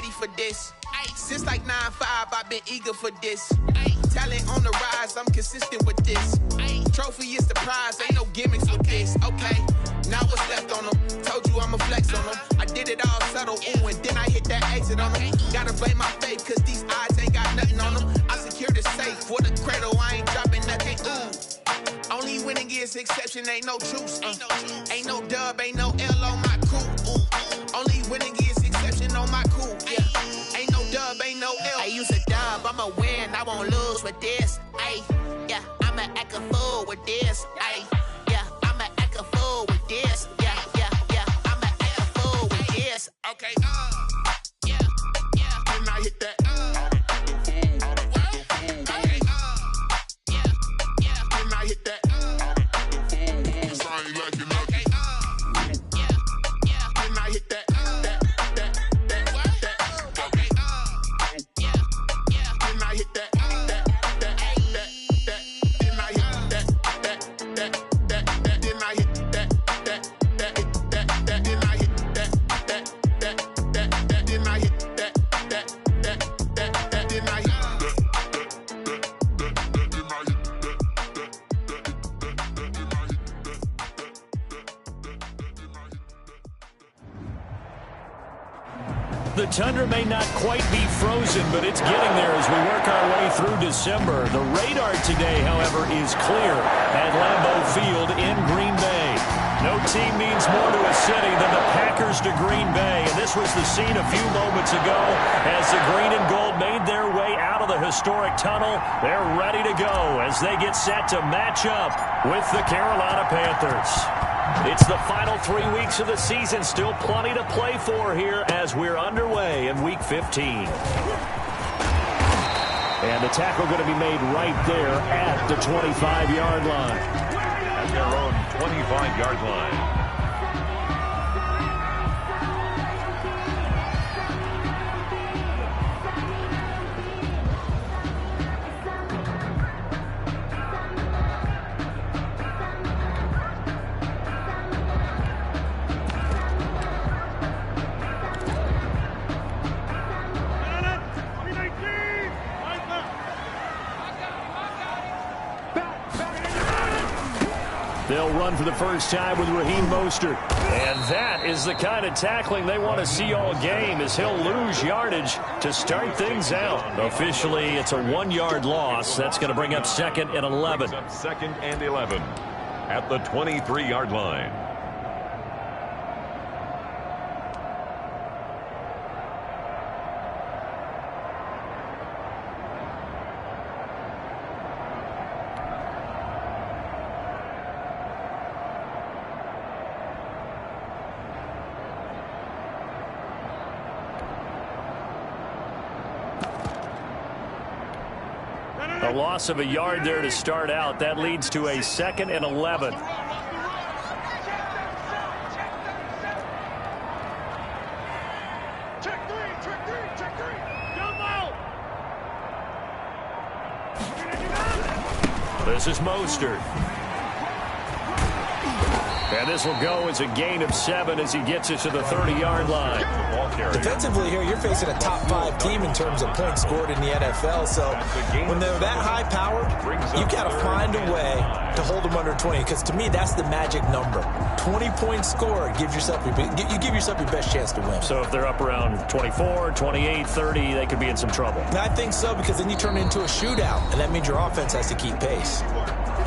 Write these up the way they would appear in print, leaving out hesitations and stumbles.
ready for this. Since like 9-5, I've been eager for this. Talent on the rise, I'm consistent with this. Trophy is the prize, ain't no gimmicks with this. Okay, now what's left on them? Told you I'ma flex on them. I did it all subtle, ooh, and then I hit that exit on them. Gotta blame my faith, cause these eyes ain't got nothing on them. I secured the safe for the cradle, I ain't dropping nothing, ooh. Only winning is exception, ain't no truce. Ain't no dub, ain't no L on my crew. Ooh. Only winning is exception on my crew, yeah. Ain't no dub, ain't no L. I use a dub, I'ma win, I won't lose with this. Ay, yeah, I'ma act a fool with this. Ay, yeah, I'ma act a fool with this. Yeah, yeah, yeah, I'ma act a fool with this. Okay, yeah, yeah. Then I hit that. Okay, yeah, yeah. Then I hit that. Cause I ain't like it. Okay, yeah, yeah. Then I hit that. The tundra may not quite be frozen, but it's getting there as we work our way through December. The radar today, however, is clear at Lambeau Field in Green Bay. No team means more to a city than the Packers to Green Bay, and this was the scene a few moments ago as the green and gold made their way out of the historic tunnel. They're ready to go as they get set to match up with the Carolina Panthers. It's the final 3 weeks of the season. Still plenty to play for here as we're underway in Week 15. And the tackle going to be made right there at the 25-yard line. At their own 25-yard line. They'll run for the first time with Raheem Mostert. And that is the kind of tackling they want to see all game, as he'll lose yardage to start things out. Officially, it's a 1-yard loss. That's going to bring up 2nd and 11. Up 2nd and 11 at the 23-yard line. A loss of a yard there to start out. That leads to a 2nd and 11. This is Mostert. And this will go as a gain of 7 as he gets it to the 30-yard line. Defensively here, you're facing a top-5 team in terms of points scored in the NFL. So when they're that high-powered, you got to find a way to hold them under 20. Because to me, that's the magic number. 20 points scored gives yourself you give yourself your best chance to win. So if they're up around 24, 28, 30, they could be in some trouble. I think so, because then you turn it into a shootout, and that means your offense has to keep pace.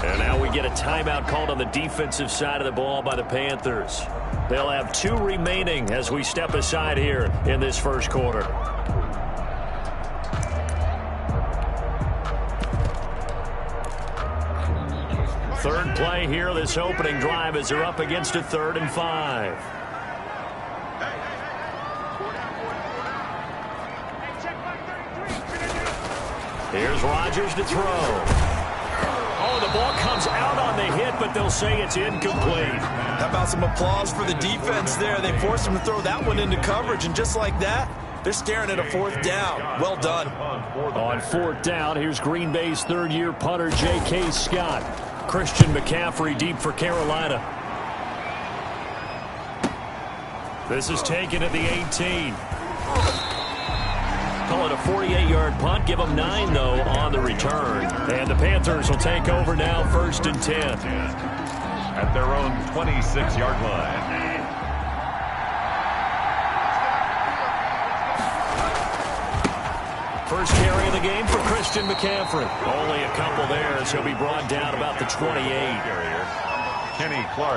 And now we get a timeout called on the defensive side of the ball by the Panthers. They'll have 2 remaining as we step aside here in this first quarter. Third play here, this opening drive, as they're up against a 3rd and 5. Here's Rodgers to throw. Oh, the ball comes out on the hit, but they'll say it's incomplete. How about some applause for the defense there? They forced him to throw that one into coverage, and just like that, they're staring at a 4th down. Well done. On 4th down, here's Green Bay's 3rd-year punter, J.K. Scott. Christian McCaffrey deep for Carolina. This is taken at the 18. 1-yard punt. Give them 9, though, on the return. And the Panthers will take over now, 1st and 10. At their own 26-yard line. First carry of the game for Christian McCaffrey. Only a couple there as he'll be brought down about the 28.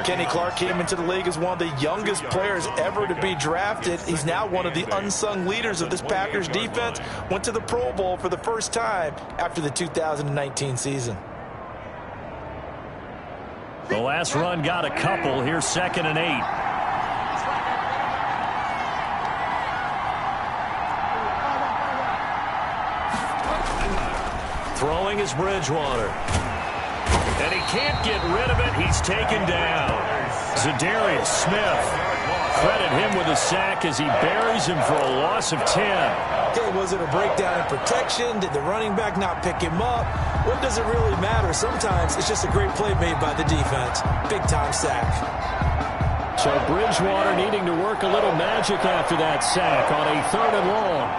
Kenny Clark came into the league as one of the youngest players ever to be drafted. He's now one of the unsung leaders of this Packers defense. Went to the Pro Bowl for the first time after the 2019 season. The last run got a couple. Here's 2nd and 8. Throwing is Bridgewater. And he can't get rid of it. He's taken down. Zadarius Smith. Credit him with a sack as he buries him for a loss of 10. Okay, was it a breakdown in protection? Did the running back not pick him up? What does it really matter? Sometimes it's just a great play made by the defense. Big-time sack. So Bridgewater needing to work a little magic after that sack on a 3rd and long.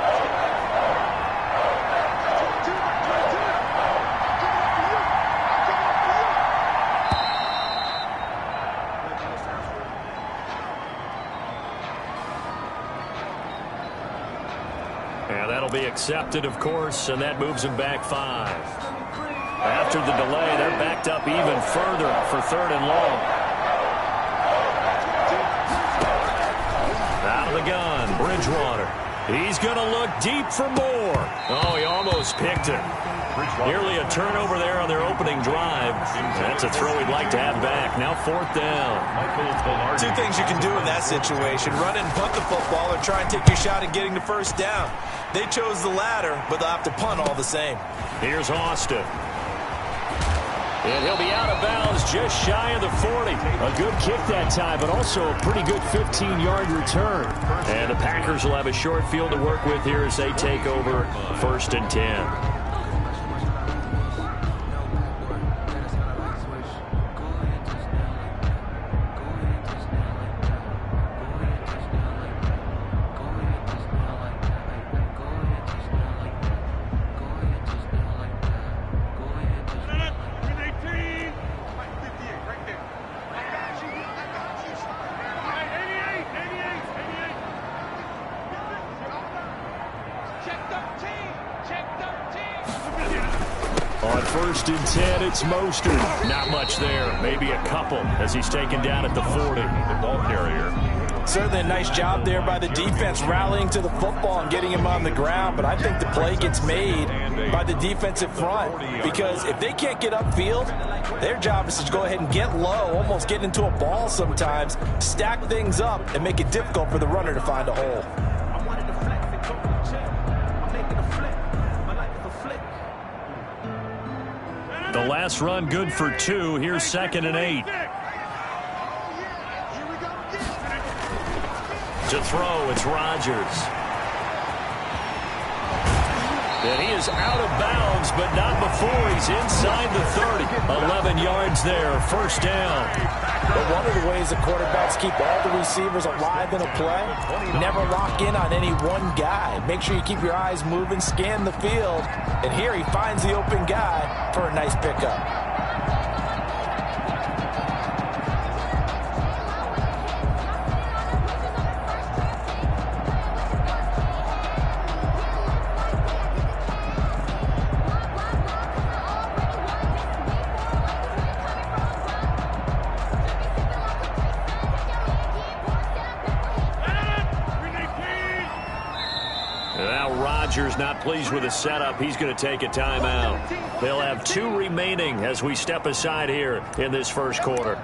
Be accepted, of course, and that moves him back 5. After the delay, they're backed up even further for 3rd and long. Out of the gun, Bridgewater. He's going to look deep for more. Oh, he almost picked it. Nearly a turnover there on their opening drive. That's a throw he'd like to have back. Now 4th down. Two things you can do in that situation. Run and punt the football or try and take your shot at getting the 1st down. They chose the latter, but they'll have to punt all the same. Here's Austin. And he'll be out of bounds just shy of the 40. A good kick that time, but also a pretty good 15-yard return. And the Packers will have a short field to work with here as they take over 1st and 10. On 1st and 10, it's Mostert. Not much there. Maybe a couple as he's taken down at the 40. The ball carrier. Certainly a nice job there by the defense rallying to the football and getting him on the ground. But I think the play gets made by the defensive front. Because if they can't get upfield, their job is to go ahead and get low, almost get into a ball sometimes, stack things up, and make it difficult for the runner to find a hole. The last run good for 2. Here's 2nd and 8. To throw, it's Rodgers. And he is out of bounds, but not before he's inside the 30. 11 yards there, 1st down. But one of the ways the quarterbacks keep all the receivers alive in a play, never lock in on any one guy. Make sure you keep your eyes moving, scan the field, and here he finds the open guy for a nice pickup. Not pleased with the setup. He's going to take a timeout. They'll have 2 remaining as we step aside here in this 1st quarter.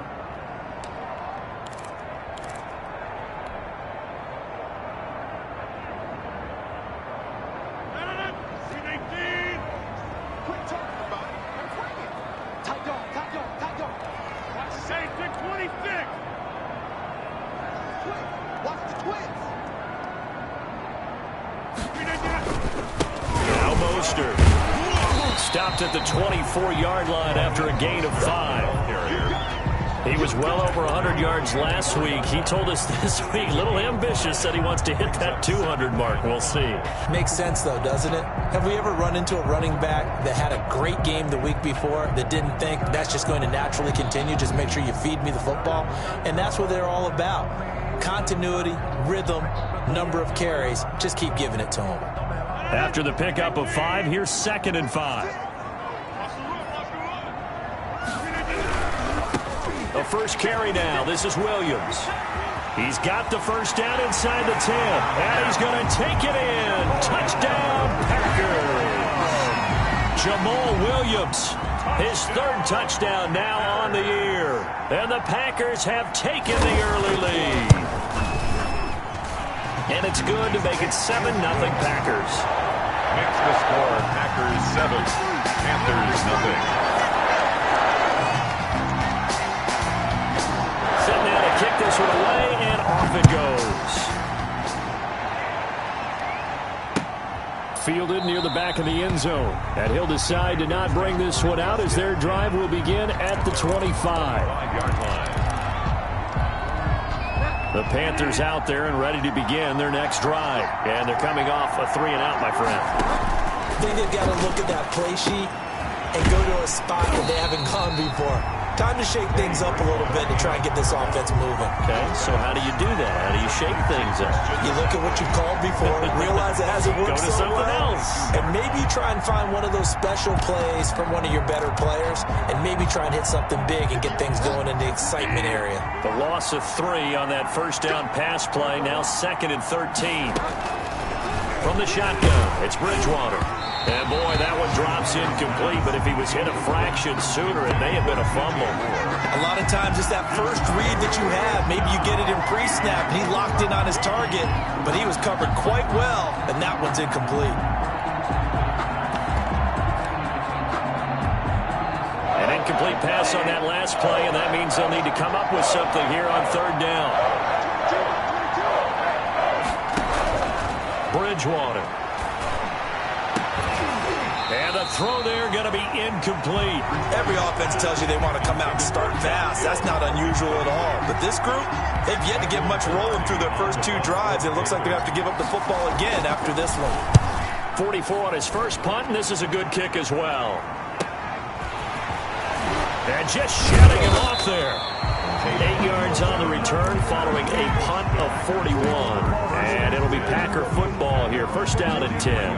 Stopped at the 24-yard line after a gain of 5. He was well over 100 yards last week. He told us this week, a little ambitious, said he wants to hit that 200 mark. We'll see. Makes sense, though, doesn't it? Have we ever run into a running back that had a great game the week before that didn't think that's just going to naturally continue? Just make sure you feed me the football. And that's what they're all about. Continuity, rhythm, number of carries. Just keep giving it to them. After the pickup of 5, here's 2nd and 5. The first carry now. This is Williams. He's got the first down inside the 10. And he's going to take it in. Touchdown, Packers. Jamal Williams, his 3rd touchdown now on the year. And the Packers have taken the early lead. And it's good to make it 7-0 Packers. Makes the score Packers 7, Panthers 0. Setting out to kick this one away, and off it goes. Fielded near the back of the end zone. And he'll decide to not bring this one out as their drive will begin at the 25. 5-yard line. The Panthers out there and ready to begin their next drive. And they're coming off a 3-and-out, my friend. I think they've got to look at that play sheet and go to a spot that they haven't gone before. Time to shake things up a little bit to try and get this offense moving. Okay, so how do you do that? How do you shake things up? You look at what you've called before, realize it hasn't worked Go to so something well, else. and maybe try and find one of those special plays from one of your better players, and maybe try and hit something big and get things going in the excitement area. The loss of 3 on that first down pass play, now 2nd and 13. From the shotgun, it's Bridgewater. And, boy, that one drops incomplete, but if he was hit a fraction sooner, it may have been a fumble. A lot of times it's that first read that you have. Maybe you get it in pre-snap, and he locked in on his target, but he was covered quite well, and that one's incomplete. An incomplete pass on that last play, and that means they'll need to come up with something here on 3rd down. Bridgewater. And the throw there going to be incomplete. Every offense tells you they want to come out and start fast. That's not unusual at all. But this group, they've yet to get much rolling through their first 2 drives. It looks like they have to give up the football again after this one. 44 on his first punt, and this is a good kick as well. And just shutting him off there. 8 yards on the return following a punt of 41. And it'll be Packer football here. First down and 10.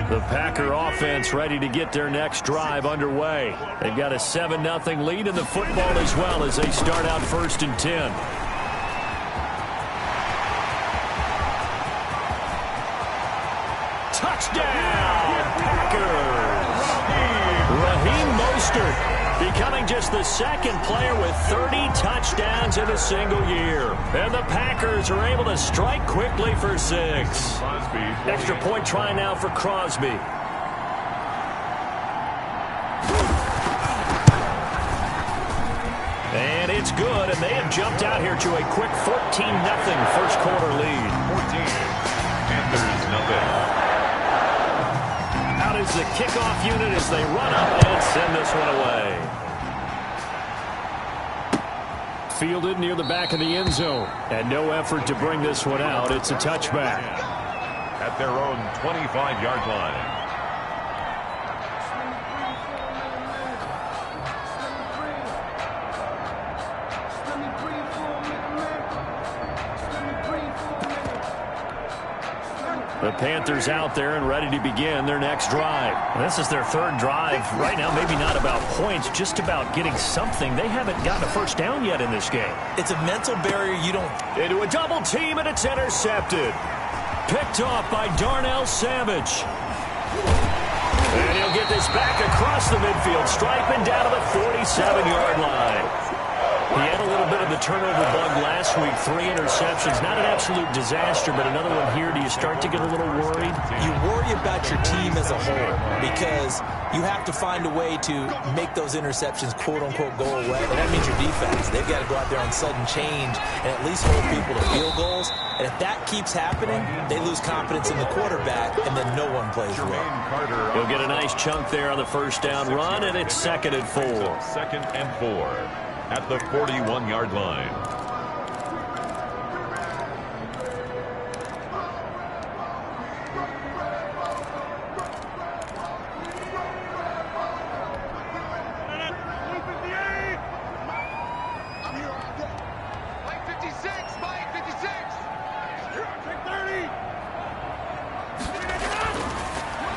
The Packer offense ready to get their next drive underway. They've got a 7-0 lead in the football as well as they start out 1st and 10. Touchdown, Packers! Raheem Mostert becoming just the 2nd player with 30 touchdowns in a single year. And the Packers are able to strike quickly for 6. Extra point try now for Crosby. And it's good, and they have jumped out here to a quick 14-0 first quarter lead. 14, Panthers 0. Out is the kickoff unit as they run up and send this one away. Fielded near the back of the end zone. And no effort to bring this one out. It's a touchback. At their own 25-yard line. The Panthers out there and ready to begin their next drive. This is their 3rd drive. Right now, maybe not about points, just about getting something. They haven't gotten a first down yet in this game. It's a mental barrier you don't... Into a double team, and it's intercepted. Picked off by Darnell Savage. And he'll get this back across the midfield stripe and down to the 47-yard line. He had a little bit of the turnover bug last week, 3 interceptions. Not an absolute disaster, but another one here. Do you start to get a little worried? You worry about your team as a whole because you have to find a way to make those interceptions, quote-unquote, go away. And that means your defense. They've got to go out there on sudden change and at least hold people to field goals. And if that keeps happening, they lose confidence in the quarterback, and then no one plays well. He'll get a nice chunk there on the first down run, and it's 2nd and 4. 2nd and 4 at the 41-yard line.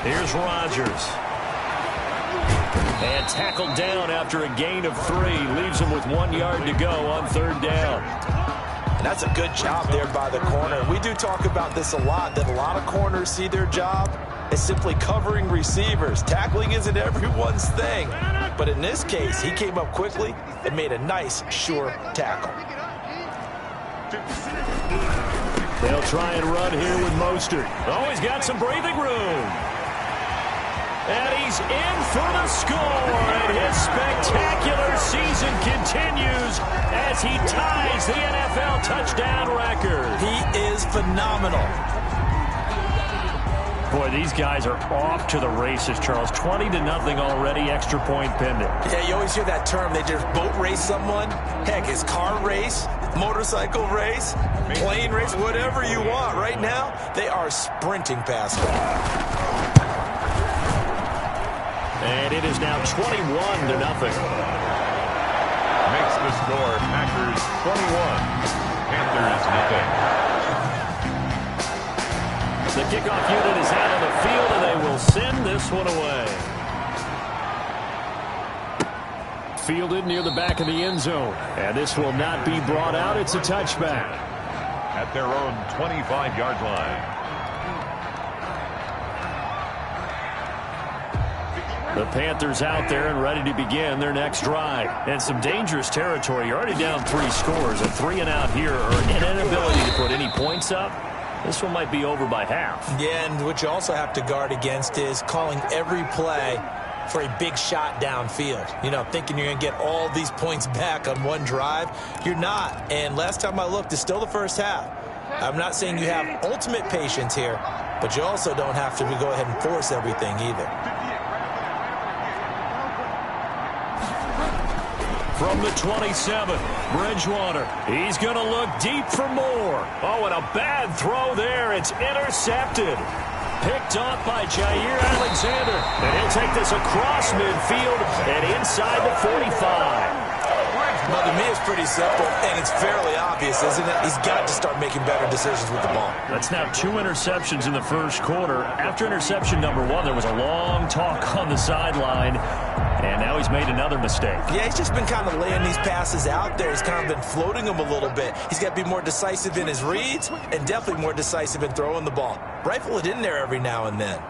Here's Rodgers. And tackled down after a gain of 3. Leaves him with 1 yard to go on 3rd down. And that's a good job there by the corner. We do talk about this a lot, that a lot of corners see their job as simply covering receivers. Tackling isn't everyone's thing. But in this case, he came up quickly and made a nice, sure tackle. They'll try and run here with Mostert. Oh, he's got some breathing room. And he's in for the score. And his spectacular season continues as he ties the NFL touchdown record. He is phenomenal. Boy, these guys are off to the races, Charles. 20-0 already, extra point pending. Yeah, you always hear that term. They just boat race someone. Heck, it's car race, motorcycle race, plane race, whatever you want. Right now, they are sprinting past them. And it is now 21-0. Makes the score Packers 21, Panthers nothing. The kickoff unit is out on the field, and they will send this one away. Fielded near the back of the end zone. And this will not be brought out. It's a touchback. At their own 25-yard line. The Panthers out there and ready to begin their next drive. And some dangerous territory. You're already down 3 scores. A 3-and-out here or an inability to put any points up. This one might be over by half. Yeah, and what you also have to guard against is calling every play for a big shot downfield. You know, thinking you're going to get all these points back on one drive. You're not. And last time I looked, it's still the first half. I'm not saying you have ultimate patience here, but you also don't have to go ahead and force everything either. From the 27, Bridgewater. He's going to look deep for more. Oh, and a bad throw there. It's intercepted. Picked off by Jair Alexander. And he'll take this across midfield and inside the 45. Well, to me, it's pretty simple, and it's fairly obvious, isn't it? He's got to start making better decisions with the ball. That's now 2 interceptions in the first quarter. After interception number 1, there was a long talk on the sideline, and now he's made another mistake. Yeah, he's just been kind of laying these passes out there. He's kind of been floating them a little bit. He's got to be more decisive in his reads and definitely more decisive in throwing the ball. Rifle it in there every now and then.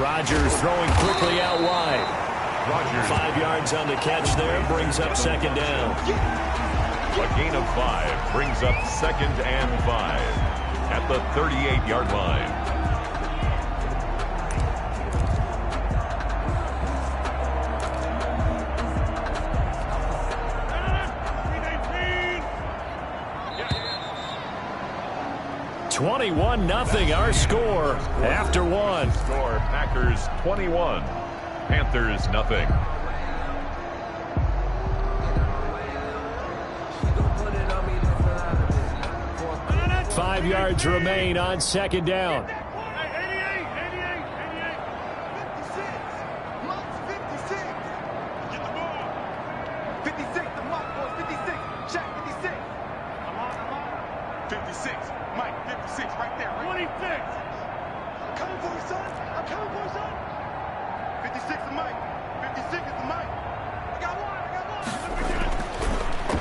Rodgers throwing quickly out wide. Rodgers. 5 yards on the catch there, brings up 2nd down. A gain of 5 brings up 2nd and 5 at the 38-yard line. Nothing. Our score after 1. Score Packers 21, Panthers nothing. Five yards remain on 2nd down.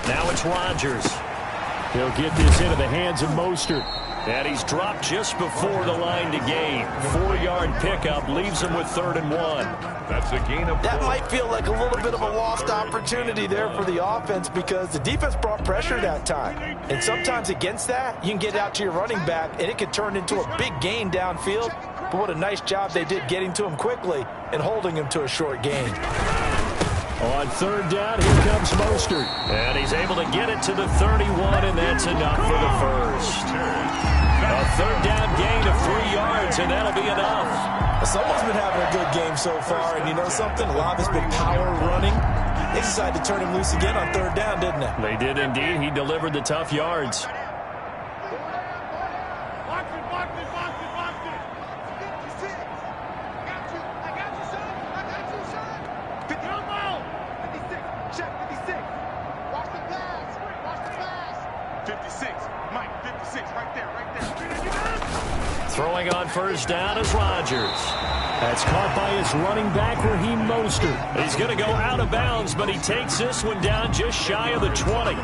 Now it's Rodgers. He'll get this into the hands of Mostert. And he's dropped just before the line to gain. 4-yard pickup leaves him with 3rd and 1. That's a gain of 4. That might feel like a little bit of a lost opportunity there for the offense because the defense brought pressure that time. And sometimes against that, you can get out to your running back, and it could turn into a big gain downfield. But what a nice job they did getting to him quickly and holding him to a short gain. On 3rd down, here comes Mostert. And he's able to get it to the 31, and that's enough for the first. A 3rd down gain of 3 yards, and that'll be enough. Someone's been having a good game so far, and you know something? A lot of it's been power running. They decided to turn him loose again on 3rd down, didn't they? They did indeed. He delivered the tough yards. Throwing on 1st down is Rodgers. That's caught by his running back, Raheem Mostert. He's going to go out of bounds, but he takes this one down just shy of the 20.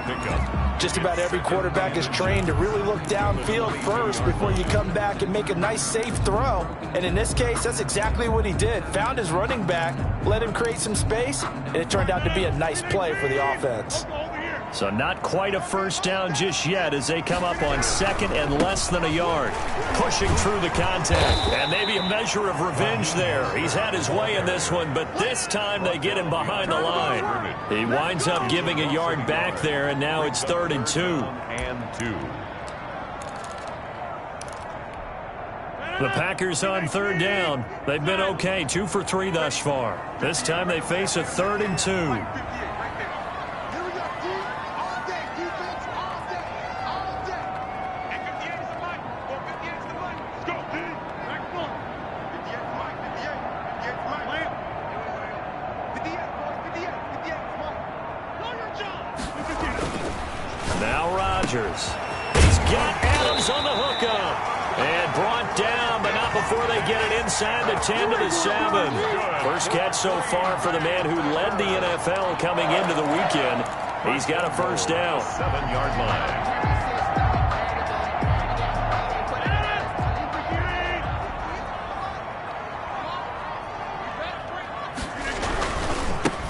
Just about every quarterback is trained to really look downfield first before you come back and make a nice, safe throw. And in this case, that's exactly what he did. Found his running back, let him create some space, and it turned out to be a nice play for the offense. So not quite a 1st down just yet as they come up on 2nd and less than a yard. Pushing through the contact. And maybe a measure of revenge there. He's had his way in this one, but this time they get him behind the line. He winds up giving a yard back there, and now it's 3rd and 2. The Packers on 3rd down. They've been okay, 2 for 3 thus far. This time they face a 3rd and 2. He's got Adams on the hookup. And brought down, but not before they get it inside the 10 to the 7. First catch so far for the man who led the NFL coming into the weekend. He's got a 1st down. 7-yard line.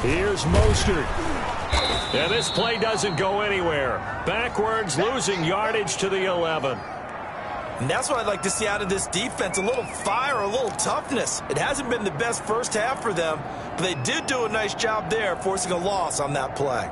Here's Mostert. And this play doesn't go anywhere. Backwards, losing yardage to the 11. And that's what I'd like to see out of this defense, a little fire, a little toughness. It hasn't been the best first half for them, but they did do a nice job there, forcing a loss on that play.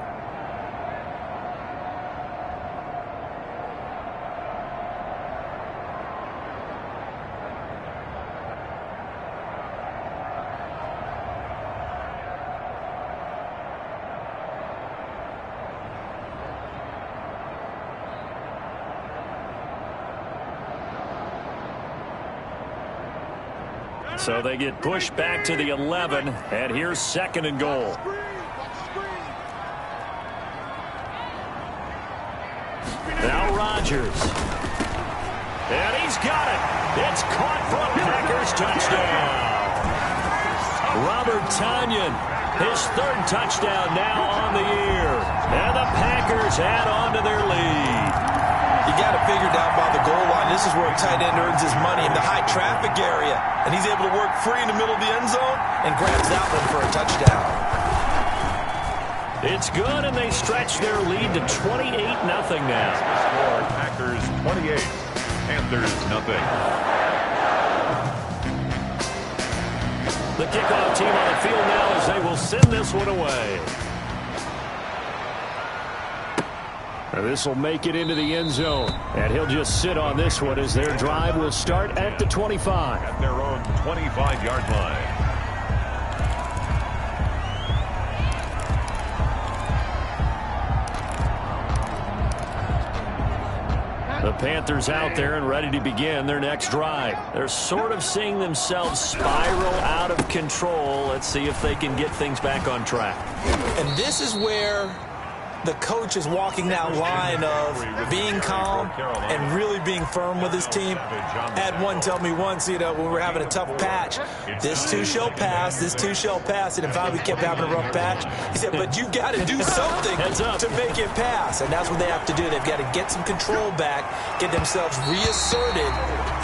So they get pushed back to the 11, and here's 2nd and goal. Now Rodgers. And he's got it. It's caught for a Packers touchdown. Robert Tonyan, his 3rd touchdown now on the year. And the Packers add on to their lead. You got to figure down by the goal line. This is where a tight end earns his money in the high traffic area. And he's able to work free in the middle of the end zone and grabs that one for a touchdown. It's good, and they stretch their lead to 28-0 now. Score Packers 28, Panthers nothing. The kickoff team on the field now as they will send this one away. This will make it into the end zone, and he'll just sit on this one as their drive will start at the 25. At their own 25-yard line. The Panthers out there and ready to begin their next drive. They're sort of seeing themselves spiral out of control. Let's see if they can get things back on track. And this is where the coach is walking that line of being calm and really being firm with his team. I had one tell me once, you know, when we were having a tough patch, this too shall pass, this too shall pass. And if we kept having a rough patch, he said, but you got to do something to make it pass. And that's what they have to do. They've got to get some control back, get themselves reasserted,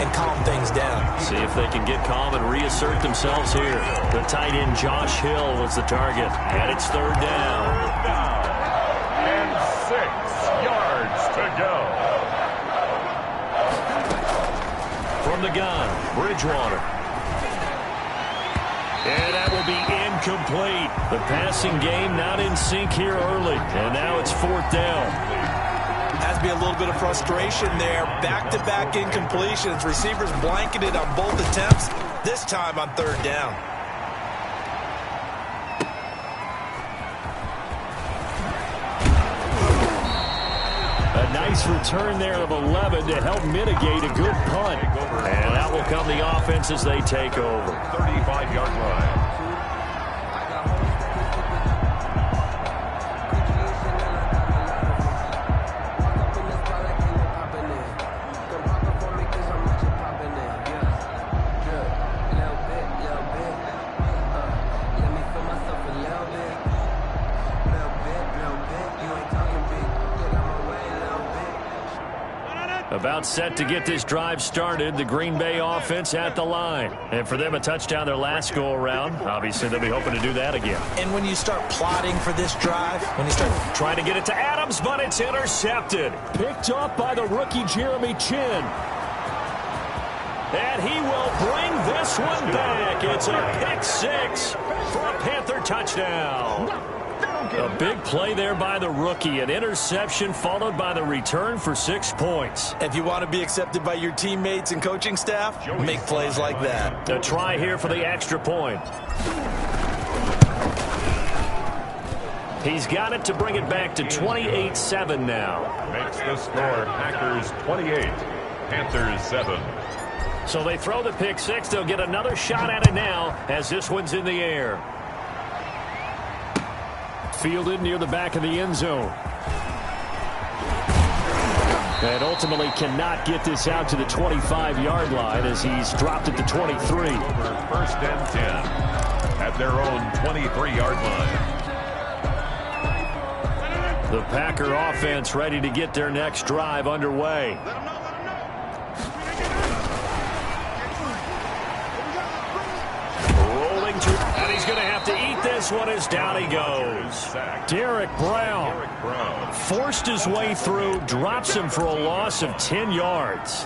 and calm things down. See if they can get calm and reassert themselves here. The tight end Josh Hill was the target, and it's third down. And 6 yards to go. From the gun, Bridgewater. And that will be incomplete. The passing game not in sync here early, and now it's fourth down. Has to be a little bit of frustration there. Back-to-back incompletions. Receivers blanketed on both attempts, this time on third down. A nice return there of 11 to help mitigate a good punt. And that will come the offense as they take over. 35-yard line. About set to get this drive started, the Green Bay offense at the line. And for them, a touchdown their last go-around. Obviously, they'll be hoping to do that again. And when you start plotting for this drive, when you start trying to get it to Adams, but it's intercepted. Picked up by the rookie Jeremy Chin. And he will bring this one back. It's a pick six for a Panther touchdown. A big play there by the rookie. An interception followed by the return for 6 points. If you want to be accepted by your teammates and coaching staff, make plays like that. A try here for the extra point. He's got it to bring it back to 28-7 now. Makes the score Packers 28, Panthers 7. So they throw the pick six. They'll get another shot at it now as this one's in the air. Fielded near the back of the end zone. And ultimately cannot get this out to the 25-yard line as he's dropped it to 23. First and 10 at their own 23-yard line. The Packer offense ready to get their next drive underway. Rolling to, and he's going to have to eat this one as down he goes. Derek Brown forced his way through, drops him for a loss of 10 yards.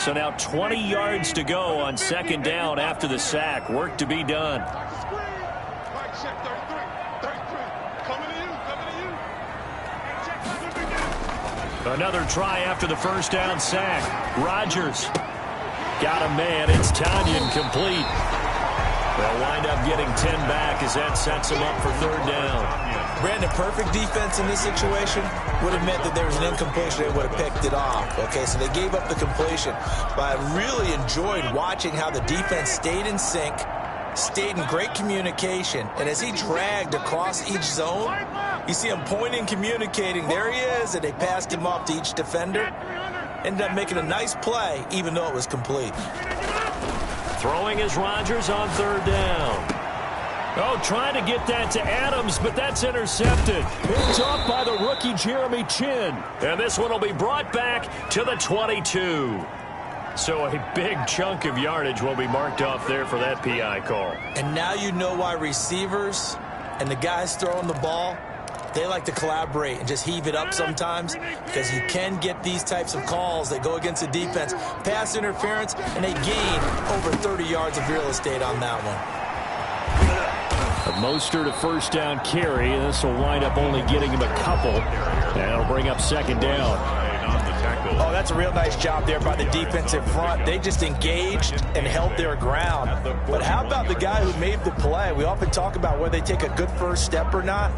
So now 20 yards to go on second down after the sack. Work to be done. Another try after the first down sack. Rodgers got a man. It's Tanyan complete. They'll wind up getting 10 back as that sets them up for third down. Brandon, perfect defense in this situation would have meant that there was an incompletion. They would have picked it off. Okay, so they gave up the completion. But I really enjoyed watching how the defense stayed in sync, stayed in great communication, and as he dragged across each zone, you see him pointing, communicating. There he is, and they passed him off to each defender. Ended up making a nice play, even though it was complete. Throwing is Rodgers on third down. Oh, trying to get that to Adams, but that's intercepted. Picked up by the rookie Jeremy Chin. And this one will be brought back to the 22. So a big chunk of yardage will be marked off there for that PI call. And now you know why receivers and the guys throwing the ball, they like to collaborate and just heave it up sometimes, because you can get these types of calls that go against the defense. Pass interference, and they gain over 30 yards of real estate on that one. Mostert a first down carry, and this will wind up only getting him a couple. And it'll bring up second down. Oh, that's a real nice job there by the defensive front. They just engaged and held their ground. But how about the guy who made the play? We often talk about whether they take a good first step or not.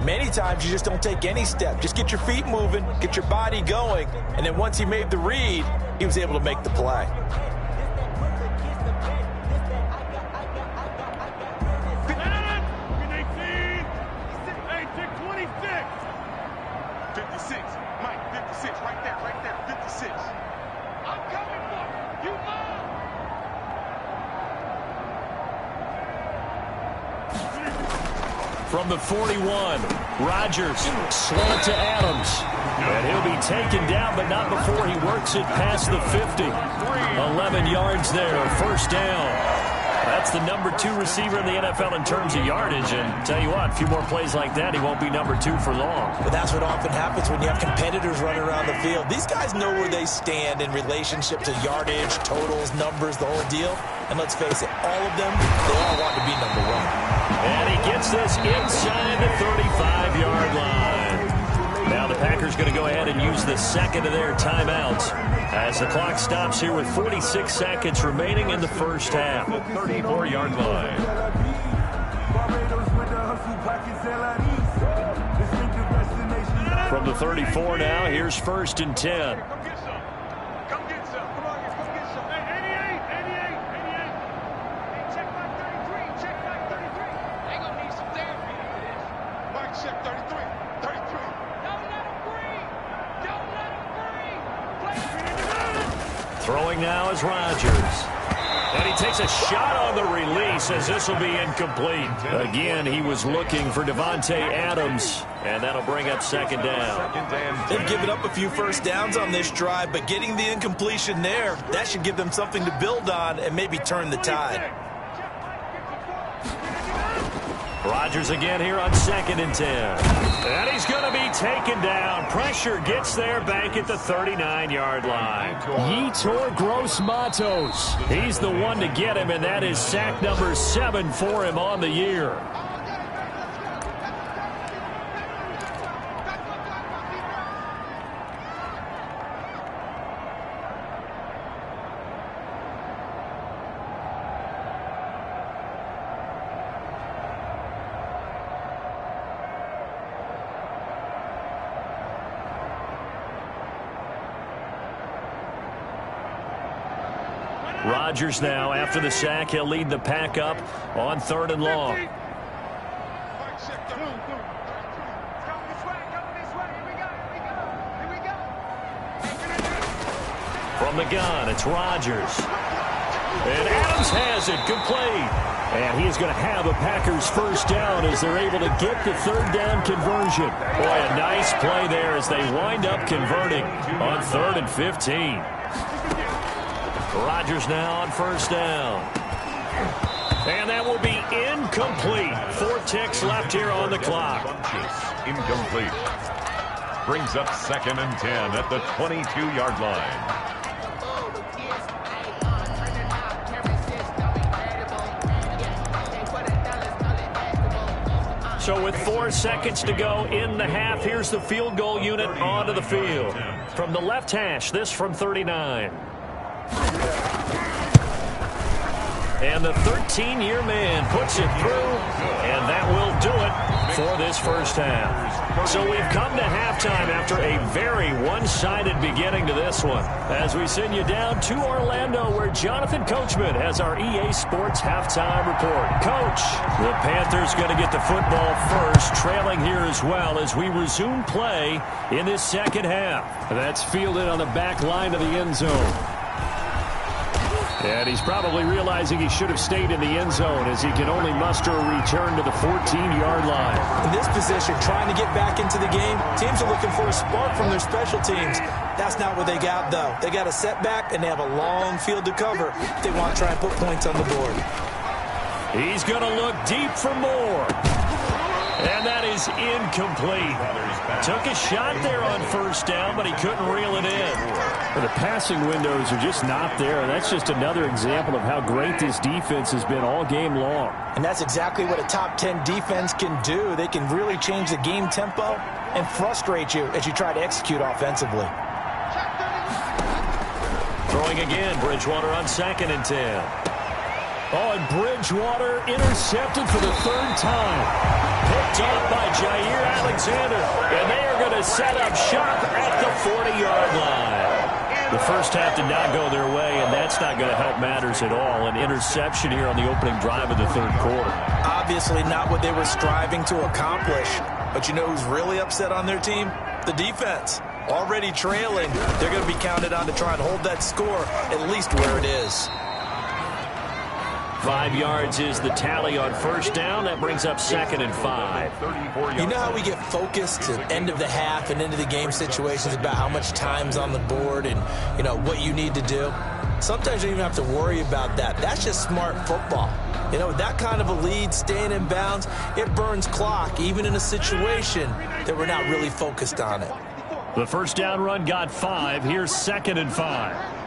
Many times you just don't take any step. Just get your feet moving, get your body going, and then once he made the read, he was able to make the play. 56. Mike, 56. Right there, 56. I'm coming for you. You move. From the 41, Rodgers slow it to Adams. And he'll be taken down, but not before he works it past the 50. 11 yards there, first down. That's the number 2 receiver in the NFL in terms of yardage. And tell you what, a few more plays like that, he won't be number 2 for long. But that's what often happens when you have competitors running around the field. These guys know where they stand in relationship to yardage, totals, numbers, the whole deal. And let's face it, all of them, they all want to be number 1. And he gets this inside the 35-yard line. Now the Packers going to go ahead and use the second of their timeouts as the clock stops here with 46 seconds remaining in the first half. 34-yard line. From the 34 now, here's 1st and 10. Come get some. Come get some. Come on, come get some. Hey, 88. Hey, check back 33. Check back 33. They gonna need some therapy for this. Mike, check 33. 33. Don't let him breathe. Don't let him breathe. Throwing now is Rodgers. And he takes a shot on the release as this will be incomplete. Again, he was looking for Devontae Adams, and that'll bring up second down. They've given up a few first downs on this drive, but getting the incompletion there, that should give them something to build on and maybe turn the tide. Rodgers again here on 2nd and 10. And he's going to be taken down. Pressure gets there back at the 39-yard line. Yetur Gross-Matos. He's the one to get him, and that is sack number 7 for him on the year. Rodgers now, after the sack, he'll lead the pack up on 3rd and long. From the gun, it's Rodgers. And Adams has it, complete. And he's going to have a Packers first down as they're able to get the 3rd down conversion. Boy, a nice play there as they wind up converting on 3rd and 15. Rodgers now on 1st down. And that will be incomplete. 4 ticks left here on the clock. Incomplete. Brings up 2nd and 10 at the 22-yard line. So with 4 seconds to go in the half, here's the field goal unit onto the field. From the left hash, this from 39. And the 13-year man puts it through, and that will do it for this first half. So we've come to halftime after a very one-sided beginning to this one. As we send you down to Orlando, where Jonathan Coachman has our EA Sports halftime report. Coach, the Panthers going to get the football first, trailing here as well as we resume play in this second half. That's fielded on the back line of the end zone. And he's probably realizing he should have stayed in the end zone as he can only muster a return to the 14-yard line. In this position, trying to get back into the game, teams are looking for a spark from their special teams. That's not what they got, though. They got a setback, and they have a long field to cover if they want to try and put points on the board. He's going to look deep for more. And that is incomplete. Took a shot there on 1st down, but he couldn't reel it in. Well, the passing windows are just not there. That's just another example of how great this defense has been all game long. And that's exactly what a top 10 defense can do. They can really change the game tempo and frustrate you as you try to execute offensively. Throwing again, Bridgewater on 2nd and 10. Oh, and Bridgewater intercepted for the 3rd time. Picked up by Jair Alexander. And they are going to set up shop at the 40-yard line. The first half did not go their way, and that's not going to help matters at all. An interception here on the opening drive of the 3rd quarter. Obviously not what they were striving to accomplish. But you know who's really upset on their team? help the defense. Already trailing, they're going to be counted on to try and hold that score at least where it is. 5 yards is the tally on first down. That brings up 2nd and 5. You know how we get focused at the end of the half and into the game situations about how much time's on the board and, you know, what you need to do? Sometimes you don't even have to worry about that. That's just smart football. You know, with that kind of a lead, staying in bounds, it burns clock, even in a situation that we're not really focused on it. The first down run got 5. Here's 2nd and 5.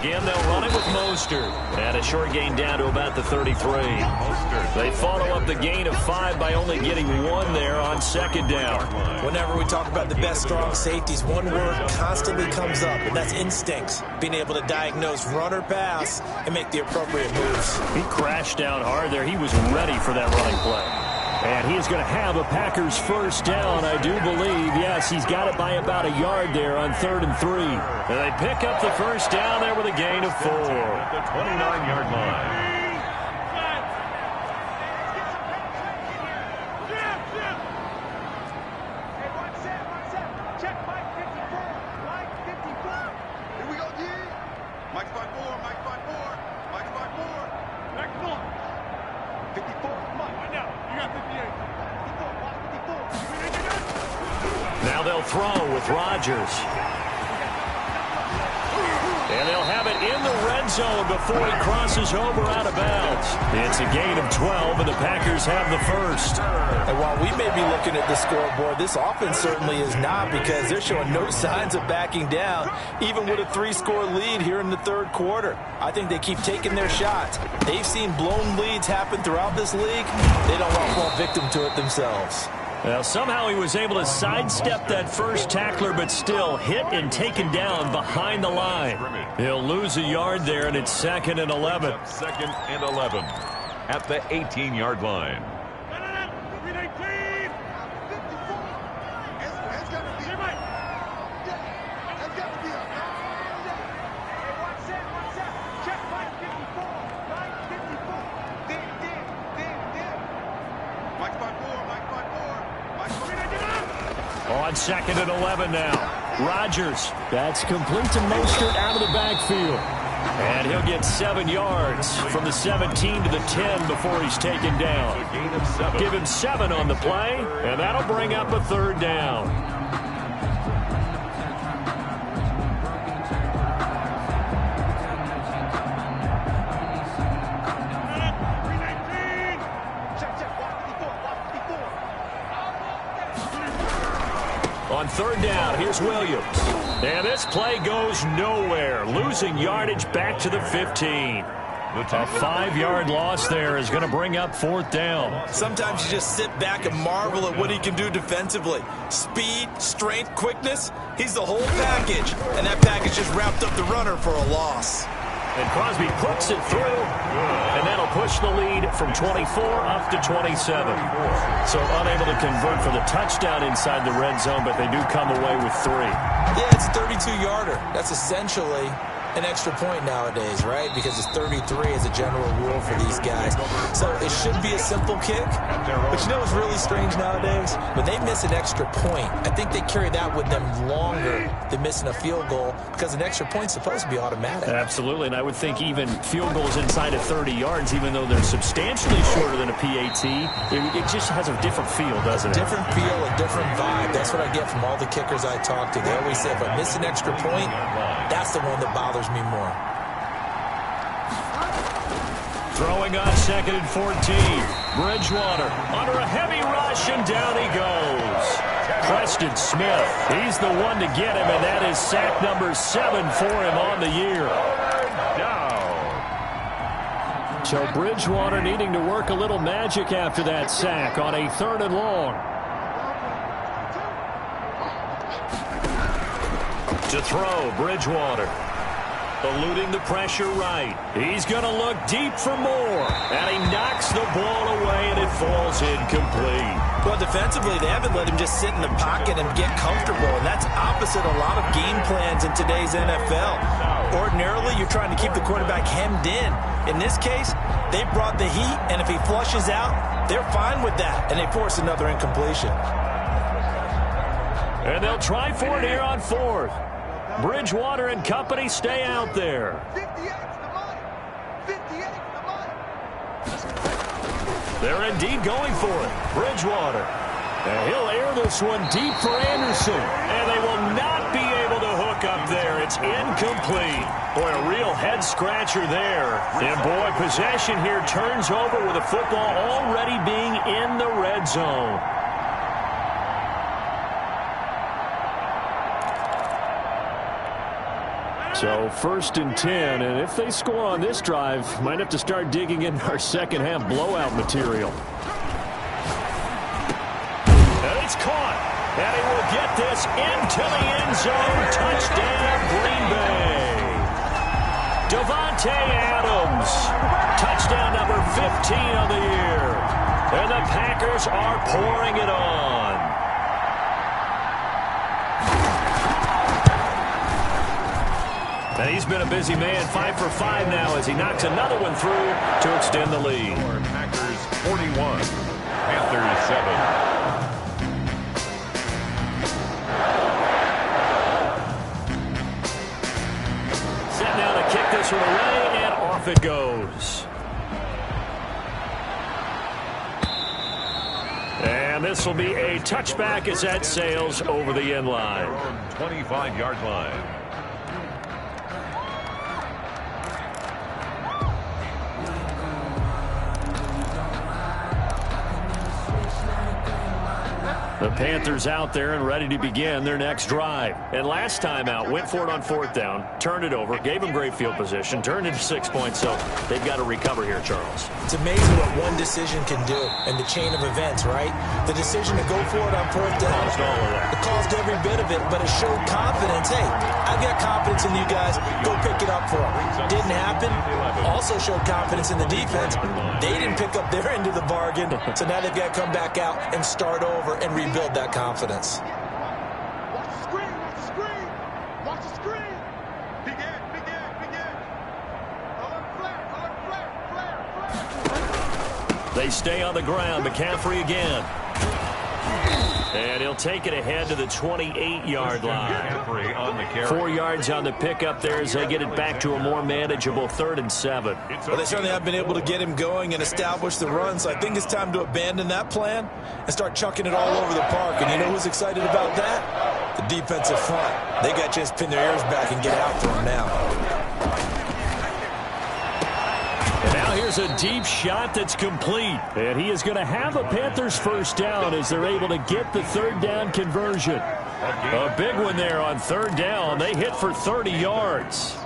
Again, they'll run it with Mostert. And a short gain down to about the 33. They follow up the gain of 5 by only getting 1 there on 2nd down. Whenever we talk about the best strong safeties, one word constantly comes up, and that's instincts. Being able to diagnose run or pass and make the appropriate moves. He crashed down hard there. He was ready for that running play. And he is going to have a Packers first down, I do believe. Yes, he's got it by about a yard there on 3rd and 3. And they pick up the first down there with a gain of 4. At the 29-yard line. Now they'll throw with Rodgers. And they'll have it in the red zone before he crosses over out of bounds. It's a gain of 12, and the Packers have the first. And while we may be looking at the scoreboard, this offense certainly is not, because they're showing no signs of backing down, even with a 3-score lead here in the 3rd quarter. I think they keep taking their shots. They've seen blown leads happen throughout this league. They don't want to fall victim to it themselves. Well, somehow he was able to sidestep that first tackler, but still hit and taken down behind the line. He'll lose a yard there, and it's 2nd and 11. 2nd and 11 at the 18-yard line. On 2nd and 11 now. Rodgers. That's complete to Mostert out of the backfield. And he'll get 7 yards from the 17 to the 10 before he's taken down. Give him 7 on the play, and that'll bring up a 3rd down. On 3rd down, here's Williams. And this play goes nowhere. Losing yardage back to the 15. A 5-yard loss there is going to bring up 4th down. Sometimes you just sit back and marvel at what he can do defensively. Speed, strength, quickness, he's the whole package. And that package just wrapped up the runner for a loss. And Crosby puts it through, and that'll push the lead from 24 up to 27. So unable to convert for the touchdown inside the red zone, but they do come away with 3. Yeah, it's a 32-yarder. That's essentially an extra point nowadays, right? Because it's 33 as a general rule for these guys. So it should be a simple kick. But you know what's really strange nowadays? When they miss an extra point, I think they carry that with them longer than missing a field goal, because an extra point's supposed to be automatic. Absolutely, and I would think even field goals inside of 30 yards, even though they're substantially shorter than a PAT, it just has a different feel, doesn't it? Different feel, a different vibe. That's what I get from all the kickers I talk to. They always say, if I miss an extra point, that's the one that bothers me more. Throwing on 2nd and 14. Bridgewater under a heavy rush, and down he goes. Preston Smith, he's the one to get him, and that is sack number 7 for him on the year. So Bridgewater needing to work a little magic after that sack on a 3rd and long. To throw, Bridgewater. Eluding the pressure right. He's going to look deep for more. And he knocks the ball away, and it falls incomplete. Well, defensively, they haven't let him just sit in the pocket and get comfortable, and that's opposite a lot of game plans in today's NFL. Ordinarily, you're trying to keep the quarterback hemmed in. In this case, they brought the heat, and if he flushes out, they're fine with that, and they force another incompletion. And they'll try for it here on fourth. Bridgewater and company stay out there. 58's the money. 58's the money. They're indeed going for it. Bridgewater. And he'll air this one deep for Anderson. And they will not be able to hook up there. It's incomplete. Boy, a real head-scratcher there. And, boy, possession here turns over with the football already being in the red zone. So 1st and 10, and if they score on this drive, might have to start digging in our second-half blowout material. And it's caught, and he will get this into the end zone. Touchdown, Green Bay. Davante Adams, touchdown number 15 of the year. And the Packers are pouring it on. And he's been a busy man, 5 for 5 now as he knocks another one through to extend the lead. Packers 41, Panthers 7. Set now to kick this one away, and off it goes. And this will be a touchback as that sails over the end line. 25-yard line. The Panthers out there and ready to begin their next drive. And last time out, went for it on 4th down, turned it over, gave them great field position, turned into 6 points, so they've got to recover here, Charles. It's amazing what one decision can do in the chain of events, right? The decision to go for it on 4th down. Caused all of that. It caused every bit of it, but it showed confidence. Hey, I've got confidence in you guys. Go pick it up for them. Didn't happen. Also showed confidence in the defense. They didn't pick up their end of the bargain, so now they've got to come back out and start over and rebuild that confidence. Watch the screen. Watch the screen. Watch the screen. Begin. Alert flare. They stay on the ground. McCaffrey again. And he'll take it ahead to the 28-yard line. 4 yards on the pickup there as they get it back to a more manageable 3rd and 7. Well, they certainly have been able to get him going and establish the run, so I think it's time to abandon that plan and start chucking it all over the park. And you know who's excited about that? The defensive front. They got a chance to pin their ears back and get after him now. And now here's a deep shot that's complete. And he is going to have a Panthers 1st down as they're able to get the 3rd down conversion. A big one there on 3rd down. They hit for 30 yards.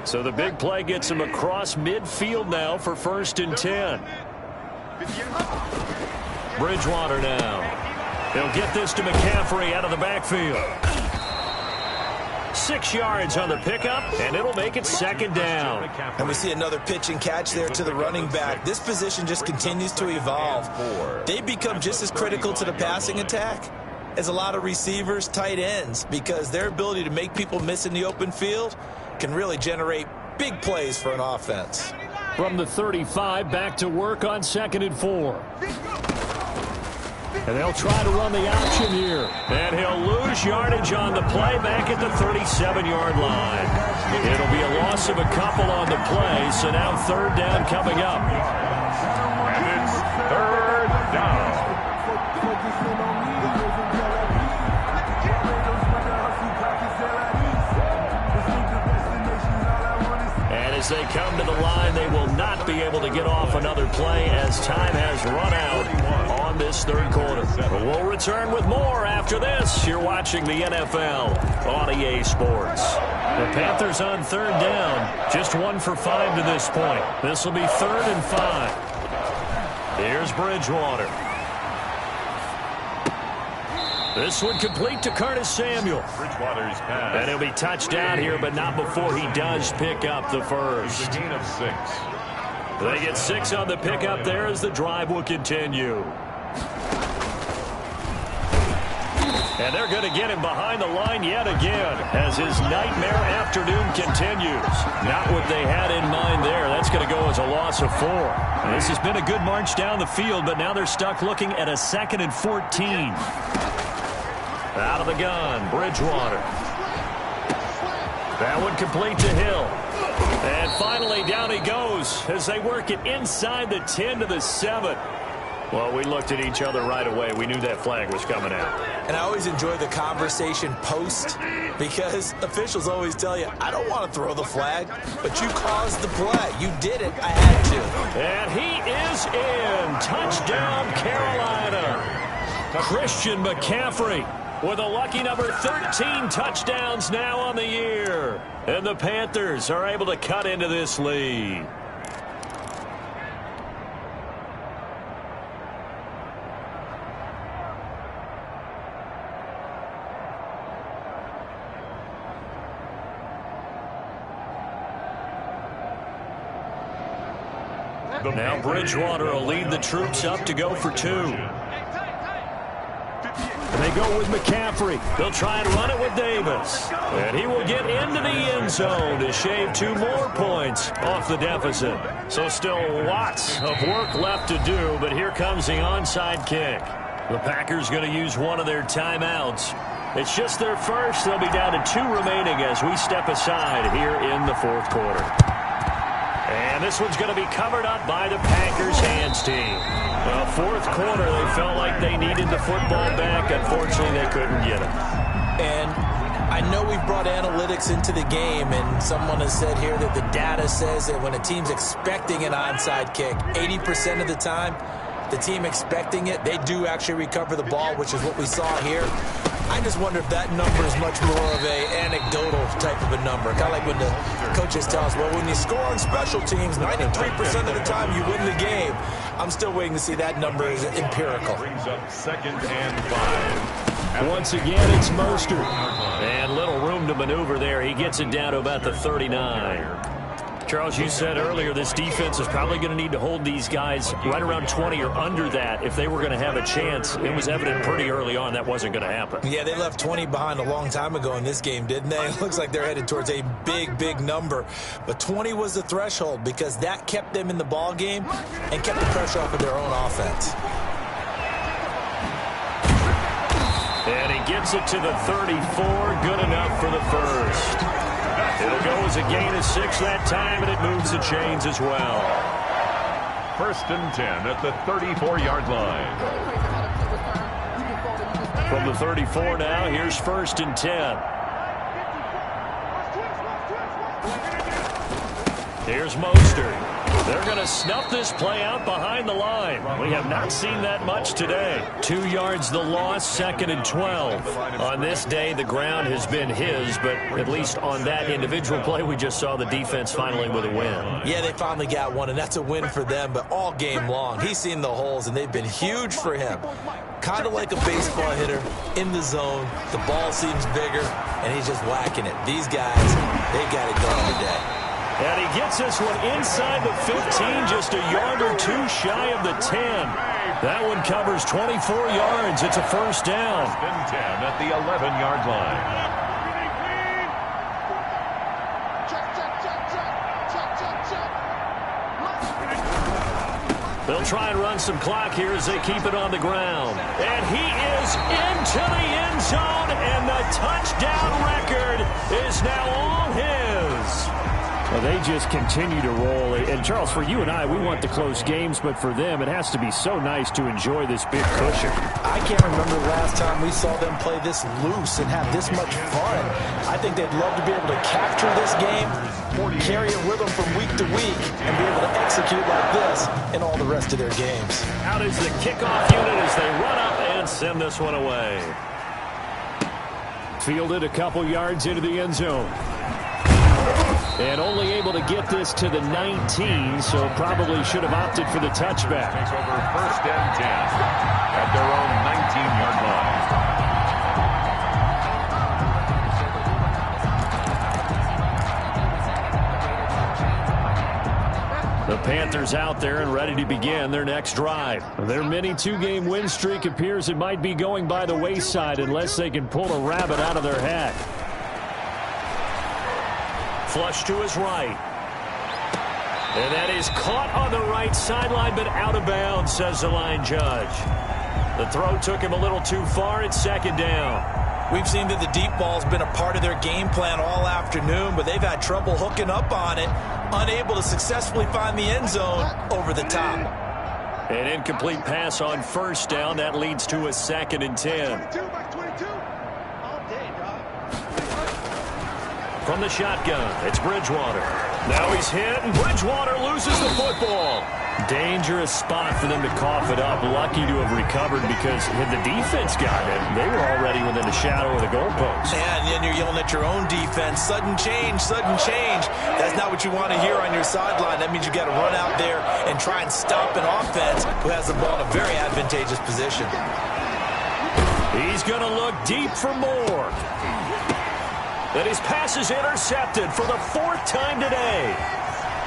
So the big play gets them across midfield now for 1st and 10. Bridgewater now. They'll get this to McCaffrey out of the backfield. 6 yards on the pickup, and it'll make it 2nd down. And we see another pitch and catch there to the running back. This position just continues to evolve. They become just as critical to the passing attack as a lot of receivers, tight ends, because their ability to make people miss in the open field can really generate big plays for an offense. From the 35, back to work on 2nd and 4. And they'll try to run the option here. And he'll lose yardage on the play back at the 37-yard line. It'll be a loss of a couple on the play, so now 3rd down coming up. And it's 3rd down. And as they come to the line, they will not be able to get off another play as time has run out on this 3rd quarter. We'll return with more after this. You're watching the NFL on EA Sports. The Panthers on 3rd down, just 1 for 5 to this point. This will be 3rd and 5. Here's Bridgewater. This one complete to Curtis Samuel. Bridgewater's pass. And he'll be touched down here, but not before he does pick up the 1st. A gain of 6. They get 6 on the pickup there as the drive will continue. And they're going to get him behind the line yet again as his nightmare afternoon continues. Not what they had in mind there. That's going to go as a loss of 4. And this has been a good march down the field, but now they're stuck looking at a 2nd and 14. Out of the gun, Bridgewater. That one complete to Hill. And finally, down he goes as they work it inside the 10 to the 7. Well, we looked at each other right away. We knew that flag was coming out. And I always enjoy the conversation post because officials always tell you, I don't want to throw the flag, but you caused the play. You did it. I had to. And he is in. Touchdown, Carolina. Christian McCaffrey with a lucky number 13 touchdowns now on the year. And the Panthers are able to cut into this lead. Now Bridgewater will lead the troops up to go for 2. And they go with McCaffrey. They'll try and run it with Davis. And he will get into the end zone to shave 2 more points off the deficit. So still lots of work left to do, but here comes the onside kick. The Packers going to use one of their timeouts. It's just their first. They'll be down to 2 remaining as we step aside here in the 4th quarter. And this one's going to be covered up by the Packers hands team. Well, 4th quarter, they felt like they needed the football back. Unfortunately, they couldn't get it. And I know we've brought analytics into the game, and someone has said here that the data says that when a team's expecting an onside kick, 80% of the time, the team expecting it, they do actually recover the ball, which is what we saw here. I just wonder if that number is much more of a anecdotal type of a number. Kind of like when the coaches tell us, well, when you score on special teams, 93% of the time you win the game. I'm still waiting to see that number is empirical. Brings up 2nd and 5. Once again, it's Mostert. And little room to maneuver there. He gets it down to about the 39. Charles, you said earlier this defense is probably going to need to hold these guys right around 20 or under that if they were going to have a chance. It was evident pretty early on that wasn't going to happen. Yeah, they left 20 behind a long time ago in this game, didn't they? It looks like they're headed towards a big, big number. But 20 was the threshold because that kept them in the ball game and kept the pressure off of their own offense. And he gets it to the 34. Good enough for the first. It'll go as a gain of 6 that time, and it moves the chains as well. 1st and 10 at the 34-yard line. From the 34 now, here's 1st and 10. Here's Mostert. They're going to snuff this play out behind the line. We have not seen that much today. 2 yards the loss, 2nd and 12. On this day, the ground has been his, but at least on that individual play, we just saw the defense finally with a win. Yeah, they finally got one, and that's a win for them, but all game long. He's seen the holes, and they've been huge for him. Kind of like a baseball hitter in the zone. The ball seems bigger, and he's just whacking it. These guys, they got it going today. And he gets this one inside the 15, just a yard or 2 shy of the 10. That one covers 24 yards. It's a first down. 1st and 10 at the 11-yard line. They'll try and run some clock here as they keep it on the ground. And he is into the end zone, and the touchdown record is now all his. Well, they just continue to roll. And, Charles, for you and I, we want the close games, but for them, it has to be so nice to enjoy this big cushion. I can't remember the last time we saw them play this loose and have this much fun. I think they'd love to be able to capture this game, carry it with them from week to week, and be able to execute like this in all the rest of their games. Out is the kickoff unit as they run up and send this one away. Fielded a couple yards into the end zone. And only able to get this to the 19, so probably should have opted for the touchback. Takes over 1st and 10 at their own 19-yard line. The Panthers out there and ready to begin their next drive. Their mini two-game win streak appears it might be going by the wayside unless they can pull a rabbit out of their hat. Flush to his right. And that is caught on the right sideline, but out of bounds, says the line judge. The throw took him a little too far. It's second down. We've seen that the deep ball's been a part of their game plan all afternoon, but they've had trouble hooking up on it, unable to successfully find the end zone over the top. An incomplete pass on first down. That leads to a 2nd and 10. From the shotgun, it's Bridgewater. Now he's hit, and Bridgewater loses the football. Dangerous spot for them to cough it up. Lucky to have recovered because had the defense got him, they were already within the shadow of the goalpost. And then you're yelling at your own defense. Sudden change, sudden change. That's not what you want to hear on your sideline. That means you got to run out there and try and stop an offense who has the ball in a very advantageous position. He's going to look deep for more. And his pass is intercepted for the 4th time today.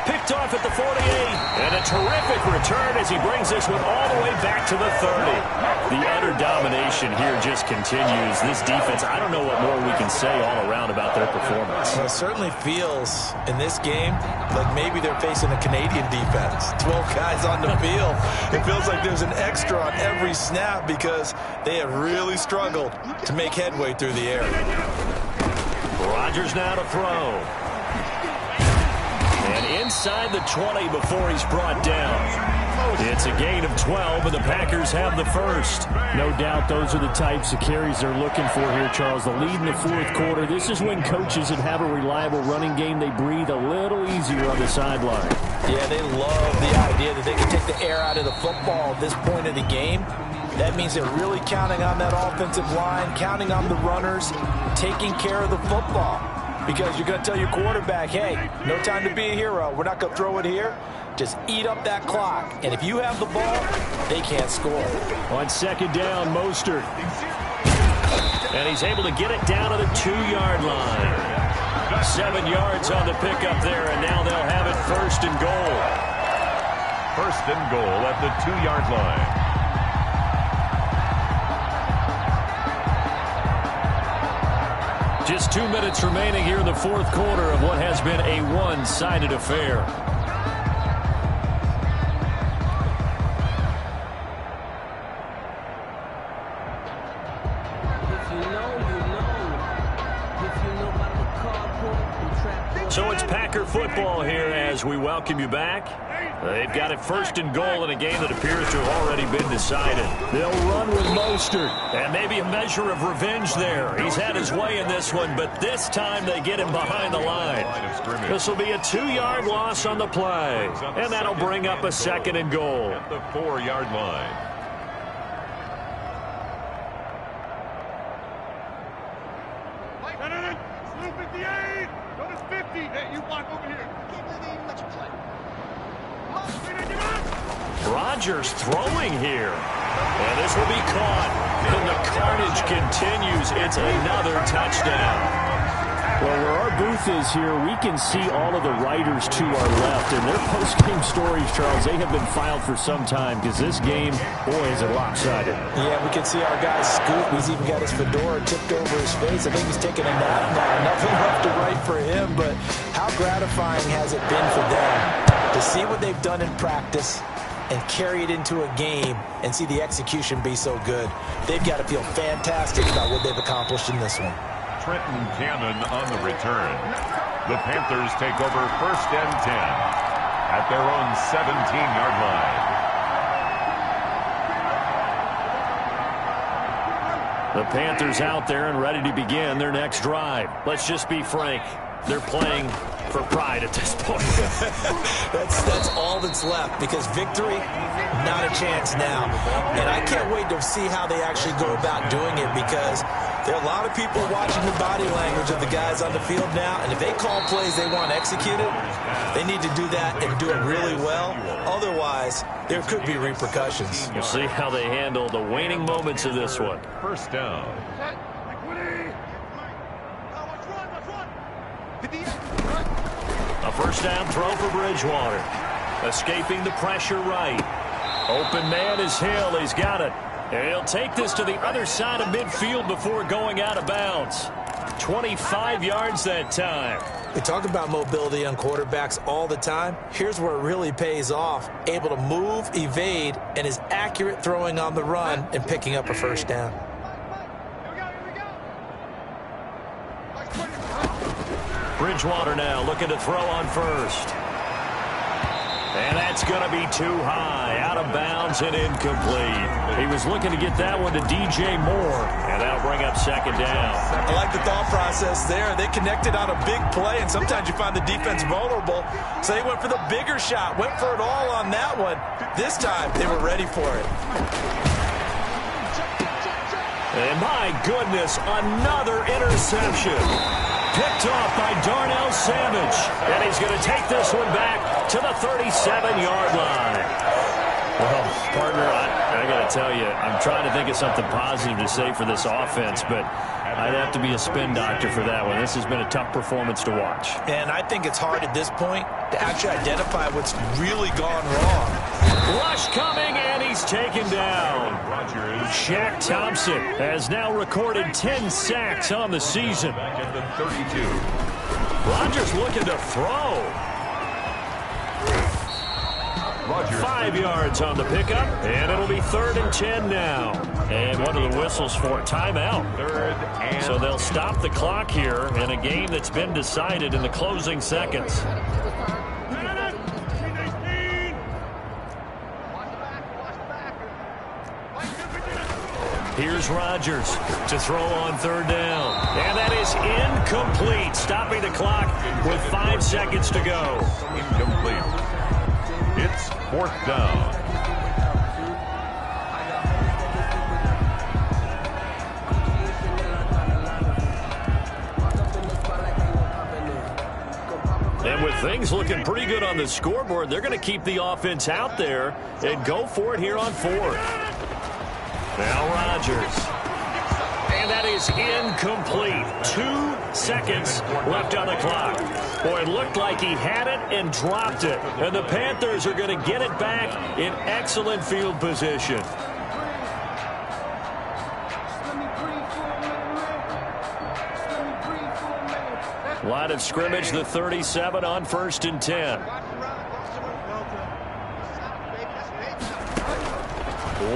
Picked off at the 48. And a terrific return as he brings this one all the way back to the 30. The utter domination here just continues. This defense, I don't know what more we can say all around about their performance. Well, it certainly feels in this game like maybe they're facing a Canadian defense. 12 guys on the field. It feels like there's an extra on every snap because they have really struggled to make headway through the air. Rodgers now to throw. And inside the 20 before he's brought down. It's a gain of 12, and the Packers have the first. No doubt those are the types of carries they're looking for here, Charles. The lead in the 4th quarter. This is when coaches that have a reliable running game, they breathe a little easier on the sideline. Yeah, they love the idea that they can take the air out of the football at this point of the game. That means they're really counting on that offensive line, counting on the runners, taking care of the football. Because you're going to tell your quarterback, hey, no time to be a hero. We're not going to throw it here. Just eat up that clock. And if you have the ball, they can't score. On 2nd down, Mostert. And he's able to get it down to the 2-yard line. 7 yards on the pickup there, and now they'll have it 1st and goal. 1st and goal at the 2-yard line. Just 2 minutes remaining here in the 4th quarter of what has been a one-sided affair. So it's Packer football here as we welcome you back. They've got it 1st and goal in a game that appears to have already been decided. They'll run with Mostert. And maybe a measure of revenge there. He's had his way in this one, but this time they get him behind the line. This will be a 2-yard loss on the play. And that'll bring up a 2nd and goal. At the 4-yard line. Blue 58. Go to 50. Hey, you block over here. Rodgers throwing here. And this will be caught. And the carnage continues. It's another touchdown. Well, where our booth is here, we can see all of the writers to our left. And their post-game stories, Charles, they have been filed for some time because this game, boy, is it lopsided. Yeah, we can see our guy Scoop. He's even got his fedora tipped over his face. I think he's taking a nap now. Nothing left to write for him, but how gratifying has it been for them to see what they've done in practice and carry it into a game and see the execution be so good. They've got to feel fantastic about what they've accomplished in this one. Trenton Cannon on the return. The Panthers take over 1st and 10 at their own 17-yard line. The Panthers out there and ready to begin their next drive. Let's just be frank. They're playing for pride at this point. That's all that's left because victory, not a chance now. And I can't wait to see how they actually go about doing it because there are a lot of people watching the body language of the guys on the field now, and if they call plays they want executed, they need to do that and do it really well. Otherwise, there could be repercussions. We'll see how they handle the waning moments of this one. 1st down. A 1st down throw for Bridgewater. Escaping the pressure right. Open man is Hill. He's got it. And he'll take this to the other side of midfield before going out of bounds. 25 yards that time. We talk about mobility on quarterbacks all the time. Here's where it really pays off. Able to move, evade, and is accurate throwing on the run and picking up a first down. Bridgewater now looking to throw on first. And that's going to be too high, out of bounds and incomplete. He was looking to get that one to DJ Moore, and that'll bring up second down. I like the thought process there. They connected on a big play, and sometimes you find the defense vulnerable, so they went for the bigger shot, went for it all on that one. This time, they were ready for it. And my goodness, another interception. Picked off by Darnell Savage. And he's going to take this one back to the 37-yard line. Well, partner, I got to tell you, I'm trying to think of something positive to say for this offense, but I'd have to be a spin doctor for that one. This has been a tough performance to watch. And I think it's hard at this point to actually identify what's really gone wrong. Rush coming, and he's taken down. Shaq Thompson has now recorded 10 sacks on the season. Rodgers looking to throw. 5 yards on the pickup, and it'll be 3rd and 10 now. And what are the whistles for? Timeout. So they'll stop the clock here in a game that's been decided in the closing seconds. Here's Rodgers to throw on 3rd down. And that is incomplete, stopping the clock with 5 seconds to go. Incomplete. It's 4th down. And with things looking pretty good on the scoreboard, they're going to keep the offense out there and go for it here on 4th. Now Rodgers. And that is incomplete. 2 seconds left on the clock. Boy, it looked like he had it and dropped it. And the Panthers are going to get it back in excellent field position. Line of scrimmage, the 37 on 1st and 10.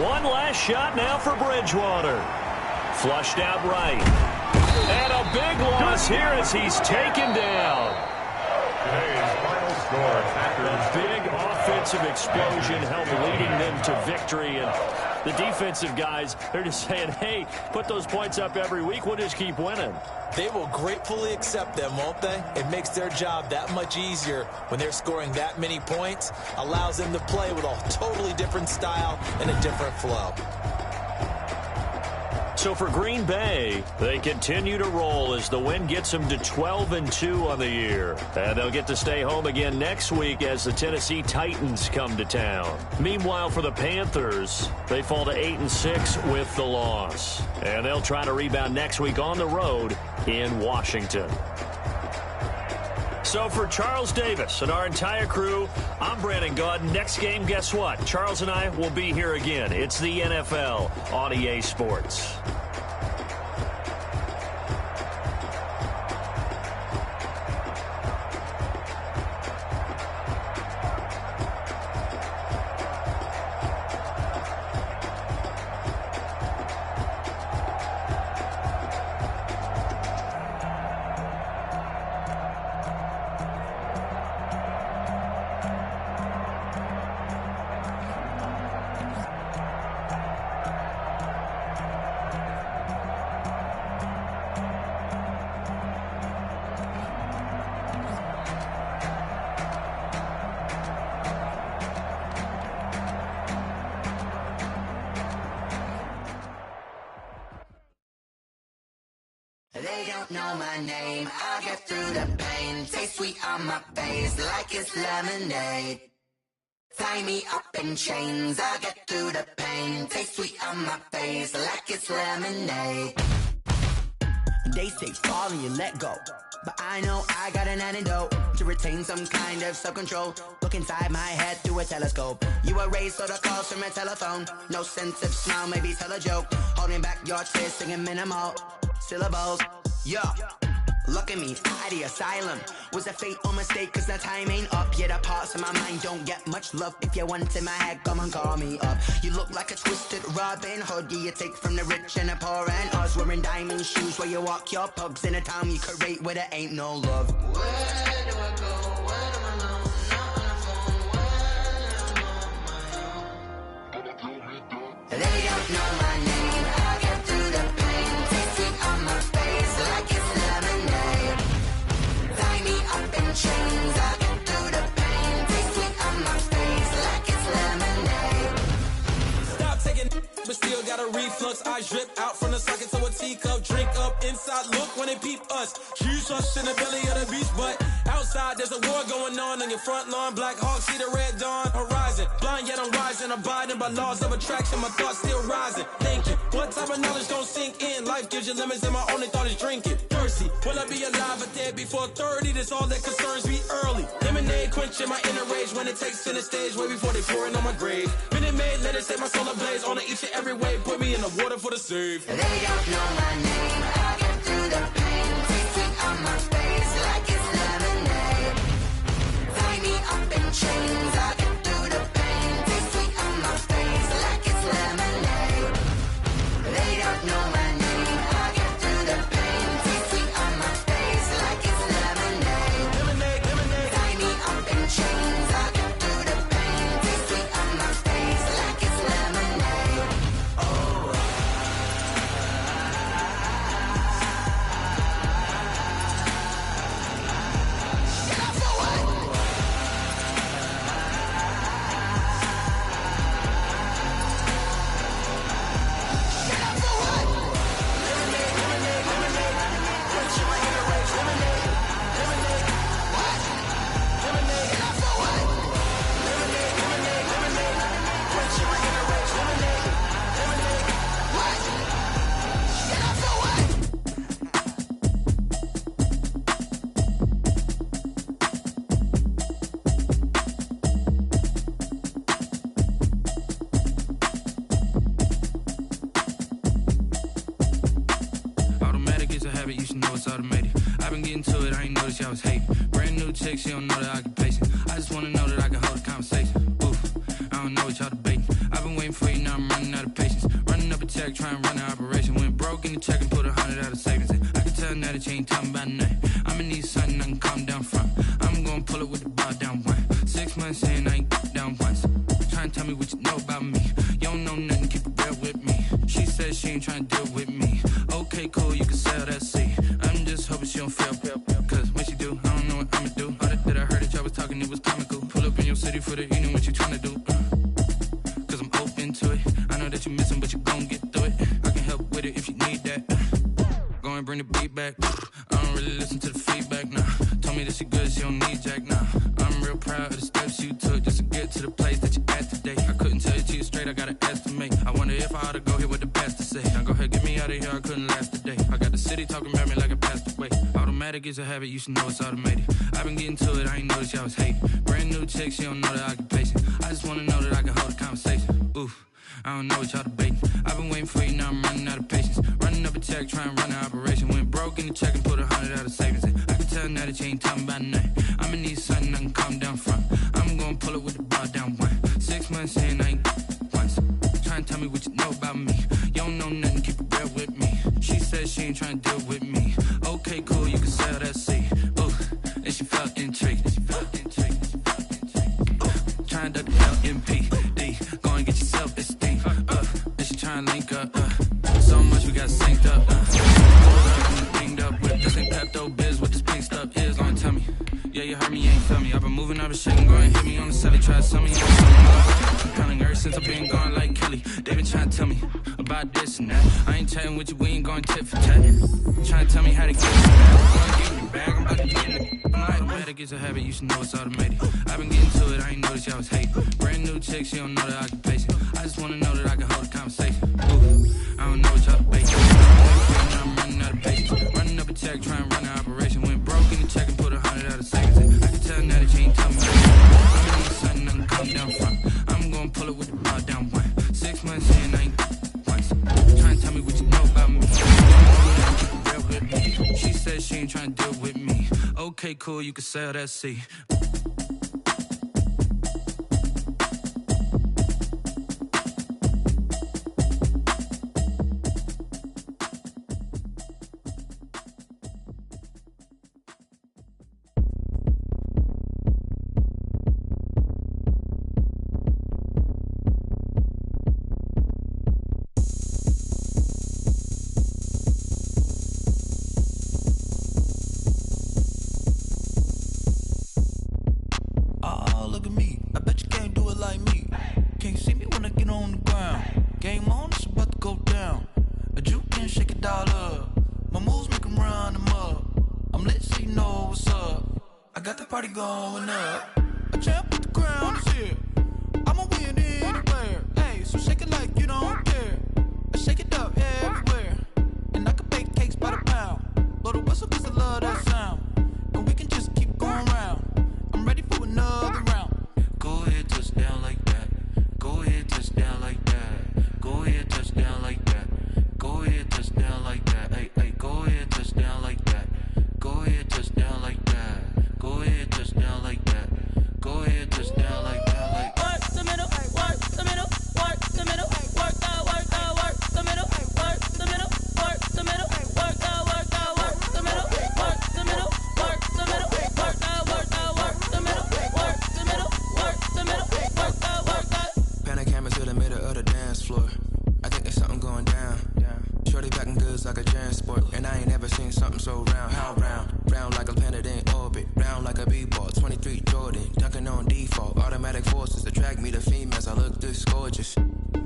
One last shot now for Bridgewater. Flushed out right. And a big loss here as he's taken down. Today's final score. A big offensive explosion helped leading them to victory. And the defensive guys, they're just saying, hey, put those points up every week. We'll just keep winning. They will gratefully accept them, won't they? It makes their job that much easier when they're scoring that many points. Allows them to play with a totally different style and a different flow. So for Green Bay, they continue to roll as the win gets them to 12-2 on the year. And they'll get to stay home again next week as the Tennessee Titans come to town. Meanwhile, for the Panthers, they fall to 8-6 with the loss. And they'll try to rebound next week on the road in Washington. So for Charles Davis and our entire crew, I'm Brandon Gaudin. Next game, guess what? Charles and I will be here again. It's the NFL on EA Sports. They don't know my name, I get through the pain. Taste sweet on my face like it's lemonade. Tie me up in chains, I get through the pain. Taste sweet on my face like it's lemonade. They say fall and you let go, but I know I got an antidote to retain some kind of self-control. Look inside my head through a telescope. You erase all the calls from a telephone. No sense of smile, maybe tell a joke. Holding back your tears, singing minimal syllables. Yeah. Look at me, at the asylum. Was a fate or mistake, cause the time ain't up. Yet the parts of my mind don't get much love. If you want in my head, come and call me up. You look like a twisted Robin Hood. You take from the rich and the poor and us. Wearing diamond shoes where you walk your pugs in a town you create where there ain't no love. Where do I go? When I'm alone? Not on the phone. When I'm on my own. They don't know my name. I get through the pain. Taste it on my face like it's lemonade. Tie me up in chains. I get through the pain. Taste it on my face like it's lemonade. Stop taking, but still got a reflux. I drip out from the socket to a teacup. Drink up inside, look when they peep us. Huge us in the belly of the beach, but outside there's a war going on your front lawn. Black Hawk, see the red dawn horizon. Blind yet I'm rising, abiding by laws of attraction. My thoughts still rising. Thinking, what type of knowledge don't sink in? Life gives you lemons and my only thought is drinking. Thirsty, will I be alive or dead before 30? That's all that concerns me early. Lemonade quenching my inner rage when it takes center stage way before they pour it on my grave. Minute Maid, let it set my soul ablaze. On each and every way, put me in the water for the save. They don't know my name. I get through the pain. Taste it on my face like it's lemonade. Tie me up in chains. I get through the pain. Taste it on my face like it's lemonade. They don't know my name. I get through the pain. Taste it on my face like it's lemonade. Tie me up in chains. I get through the pain. Taste it on my face like it's lemonade. Oh. Automatic is a habit, you should know it's automated. I've been getting to it, I ain't noticed y'all was hating. Brand new chick, she don't know the occupation. I just wanna know that I can hold a conversation. Oof, I don't know what y'all debating. I've been waiting for you, now I'm running out of patience. Running up a check, trying to run an operation. Went broke in the check and put 100 out of savings in. I can tell now that you ain't talking about nothing. I'ma need something I can calm down from. I'm gonna pull it with the bar down one. 6 months in, I ain't down once. Trying to tell me what you know about me. You don't know nothing, keep it real with me. She said she ain't trying to deal with me. Okay, cool, you can sell that seat. I'm just hoping she don't fail. Cause when she do, I don't know what I'ma do. All that I heard that y'all was talking, it was comical. Pull up in your city for the evening, what you trying to do? Cause I'm open to it. I know that you missing, but you gon' get through it. I can help with it if you need that. Go and bring the beat back. I don't really listen to the feedback, nah. Told me that she good, she don't need jack, nah. I'm real proud of the steps you took just to get to the place that you at today. I couldn't tell it to you straight, I gotta estimate. I wonder if I ought to go here with the best to say. Now go ahead, get me out of here, I couldn't last today. I got the city talking about me like I passed away. Automatic is a habit, you should know it's automated. I've been getting to it, I ain't noticed y'all was hating. Brand new chick, she don't know the occupation. I just wanna know that I can hold a conversation. Oof, I don't know what y'all debating. I've been waiting for you, now I'm running out of patience. Running up a check, trying to run an operation. Went broke in the check and put 100 out of savings in. I can tell now that you ain't talking about nothing. I'ma need something I can calm down from. I'm gonna pull it with the bar down one. 6 months in, I ain't once. Trying to tell me what you know about me. You don't know nothing, keep it real with me. She said she ain't trying to deal with me. Okay, cool, you can sell that seat. Ooh, and she felt intrigued. Trying to duck the LMPD. Go and get your self-esteem. And she trying to link up. So much we got synced up. Pinged up with this ain't Pepto-Biz. What this pink stuff is, gonna tell me. Yeah, you heard me, you ain't feel me. I've been moving, I've been shaking, go and hit me on the celly. Try to sell me, you don't pounding ever since I've been gone like Kelly. They been trying to tell me about this and that. I ain't chatting with you, we ain't going tit for tat. Trying to tell me how to get it back. Get in the bag, I'm about to get in it. Automatic is a habit, you should know it's automated. I've been getting to it, I ain't noticed y'all was hating. Brand new chick, she don't know the occupation. I just wanna know that I can hold a conversation. Ooh, I don't know what y'all debating. I'm running out of patience. cool, you can sail that sea. Going up, a champ with the crown is here. I'ma win anywhere. Hey, so shake it like you don't care. I shake it up everywhere, and I can bake cakes by the pound. Blow the whistle 'cause I love that sound, and we can just keep going round. I'm ready for another round. Go ahead, touch down like that. Go ahead, touch down like that. Go ahead, touch down like that. Go ahead, touch down like that. Hey, hey, go ahead, touch down like that. Go ahead, touch down like that. Go ahead, touch down like that. Go ahead, touch down like that. Like work the middle, work the middle, work the middle, work out, work out, work the middle, work the middle, work the middle, work out, work out, work the middle, work the middle, work the middle, work out, work out, work the middle, work the middle, work the middle, work out, work out. Panic cameras to the middle of the dance floor. I think there's something going down. Shorty packing goods like a transport, and I ain't never seen something so round. How round? Round like a planet in orbit, round like a b-ball. 23 Jordan, dunking on default. Automatic forces attract me to females. I look this gorgeous.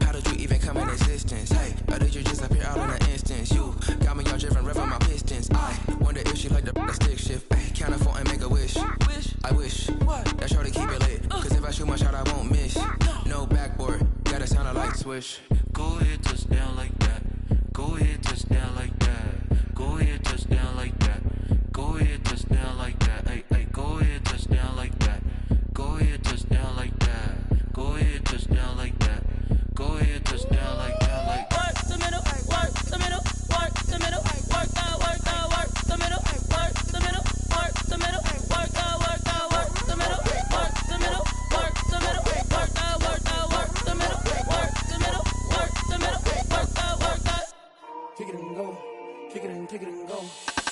How did you even come in existence? Hey, or did you just appear out in an instance? You got me all driven, revving my pistons. I wonder if she like the stick shift. Hey, count a 4 and make a wish. I wish that shorty keep it lit, 'cause if I shoot my shot, I won't miss. No backboard, gotta sound a light switch. go ahead, touch down like that. Go ahead, touch down like that. Go ahead, touch down like that. Go ahead, touch down like that. Hey, hey, go ahead, touch down like that. Go ahead, touch down like that. Go ahead, touch down like that. Go ahead, touch down like that. Like work the middle, work the middle, work the middle, work out, work out, work the middle, work the middle, work the middle, work out, work out, work the middle, work the middle, work the middle, work out, work out, work the middle, work the middle, work the middle, work out, work out. Kick it and go, kick it and go.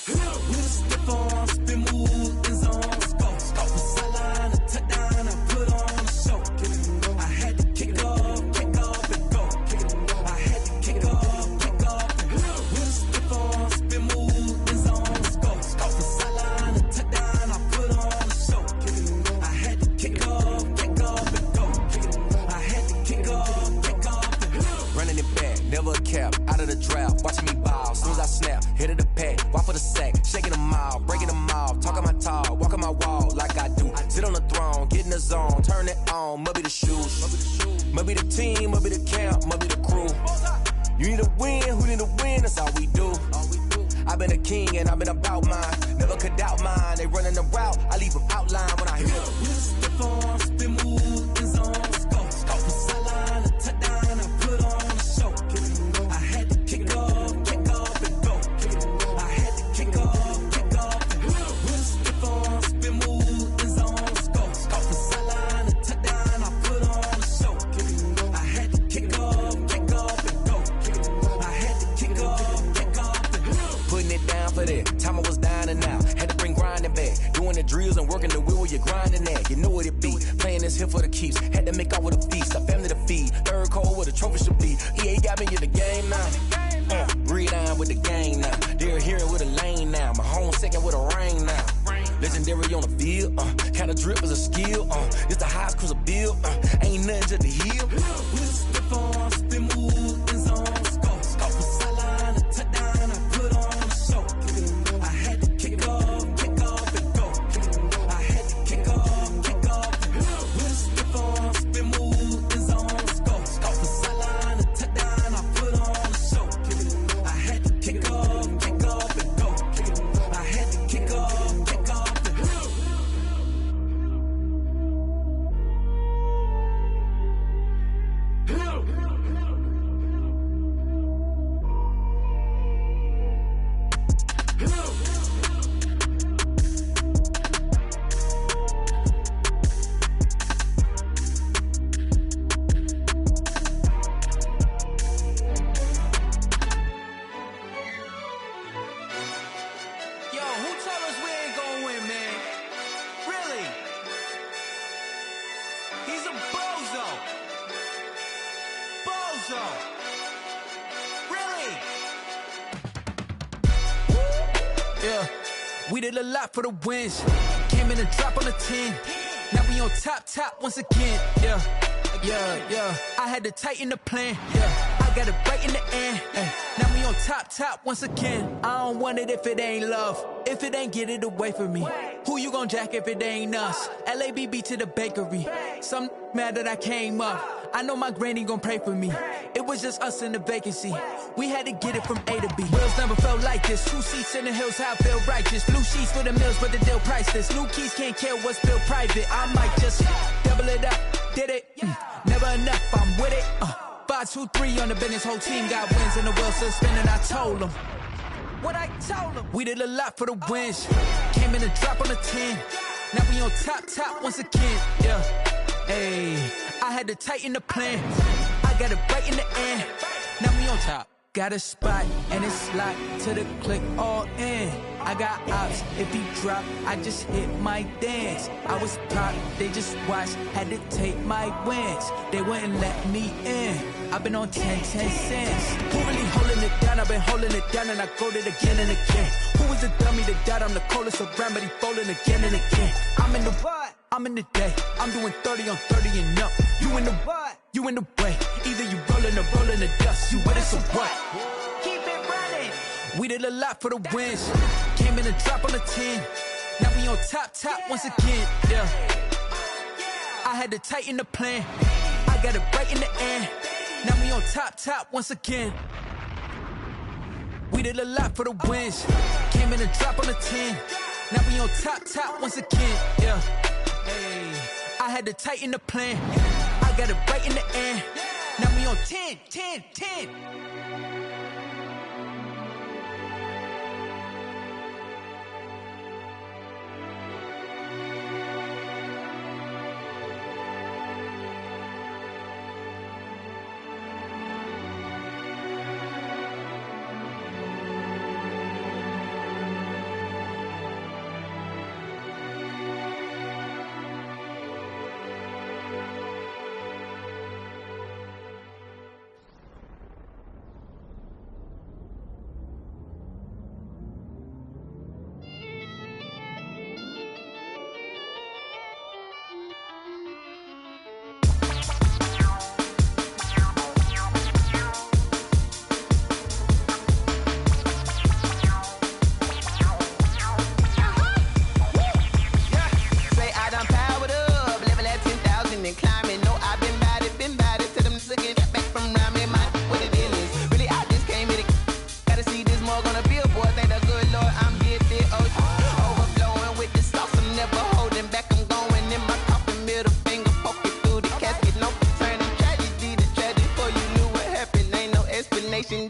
With a stiff on, spin move, in zones, go. From sideline to touchdown, I put on a show. I had to kick off and go. I had to kick off and go. With a stiff on, spin move, in zones, go. From sideline to touchdown, I put on a show. I had to kick off and go. I had to kick off and go. Running it back, never a cap, out of the drought, watching me ball. Soon as I snap, hit of the pack, walk for the sack, shaking them all, breaking them off, talking my talk, walking my wall like I do. Sit on the throne, get in the zone, turn it on, must be the shoes, must be the team, must be the camp, must be the crew. You need a win, who need a win, that's all we do. I've been a king and I've been about mine, never could doubt mine. They running the route, I leave them outline when I hear them. With a stiff on, spin move, in zones, go. From sideline to touchdown, I put on a show. I had to kick off and go. I had to kick off and go. With a stiff on, spin move, in zones, go. From sideline to touchdown, I put on a show. I had to kick off and go. I had to kick off and go. Putting it down for that, time I was down and out. Had to bring grinding back, doing the drills and working the wheel where you're grinding at. You know what it be, playing this here for the keeps. Had to make out with a feast, a family to feed. Third cold where the trophy should be. EA got me in the game now. Breed on with the game now. They're hearing with a lane now. My home second with a rain now. Legendary on the field, kind of drip is a skill. It's the highest cruiser bill, ain't nothing to the hill. With a stiff on, spin move, in zones, go. From sideline to touchdown, I put on a show. I had to kick off and go. I had to kick off and go. With a stiff on, spin move, in zones, go. From sideline to touchdown, I put on a show. I had to kick off and go. I had to kick off and go. Bozo. Bozo. Really? Yeah, we did a lot for the wins. Came in a drop on the 10. Now we on top once again. Yeah. I had to tighten the plan. Yeah, I got it right in the end. Now we on top once again. I don't want it if it ain't love. If it ain't, get it away from me. Who you gon' jack if it ain't us? LABB to the bakery. Some mad that I came up. I know my granny gon' pray for me. It was just us in the vacancy. We had to get it from A to B. Wheels never felt like this. 2 seats in the hills, how I feel righteous. Blue sheets for the mills, but the deal priceless. New keys can't kill what's built private. I might just double it up. Did it? Never enough, I'm with it. 5, 2, 3 on the business. Whole team got wins and the wheels still spinning. I told them what I told them. We did a lot for the wins. Came in a drop on the 10. Now we on top once again. Yeah. Hey, I had to tighten the plan. I got it right in the end. Now we on top. Got a spot and it's locked to the click all in. I got ops, if he drop, I just hit my dance. I was pop, they just watched, had to take my wins. They wouldn't let me in. I've been on 10 cents. Who really holding it down? I've been holding it down and I go it again and again. Who was the dummy that died? I'm the coldest around, but he folding again and again. I'm in the what? I'm in the day. I'm doing 30 on 30 and up. You in the what? You in the way. Either you rolling or rolling the dust. You with us or what? Keep it running. We did a lot for the wins. Came in a drop on the 10. Now we on top once again. Yeah. I had to tighten the plan. I got it right in the end. Now we on top once again. We did a lot for the wins. Came in a drop on the 10. Now we on top once again. Yeah. Hey, I had to tighten the plan. I got it right in the end. Now we on 10.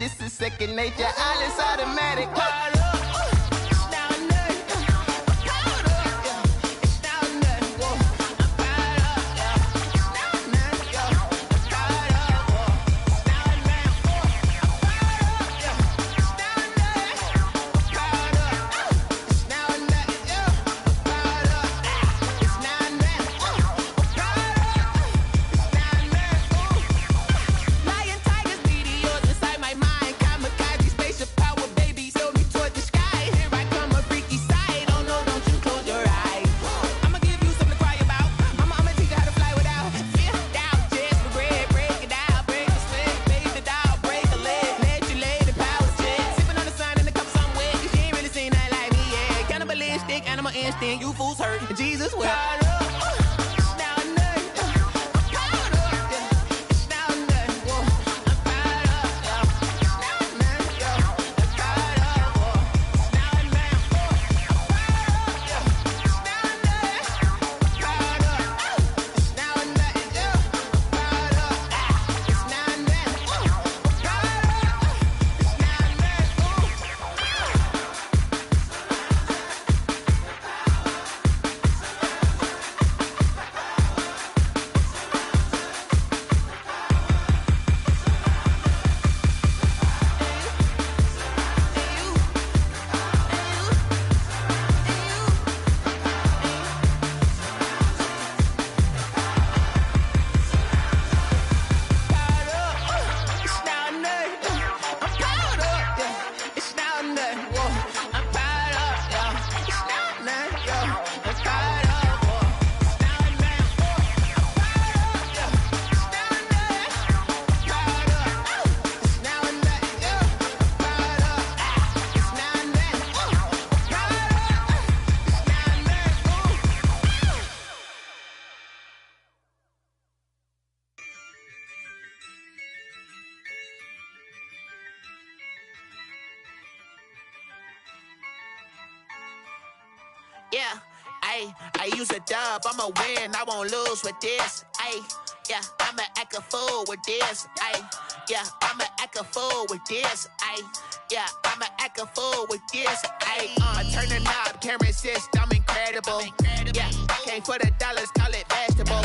This is second nature. All is automatic. Lion, tigers, meteors inside my mind. Kamikaze, spaceship power, baby, sail me toward the sky. Ayy, I use a dub, I'ma win, I won't lose with this. Ayy, yeah, I'ma act a fool with this. Ayy, yeah, I'ma act a fool with this. Ayy, yeah, I'ma act a fool with this. Ayy, turn the knob, camera assist, I'm incredible. Yeah, came for the dollars, call it vegetable.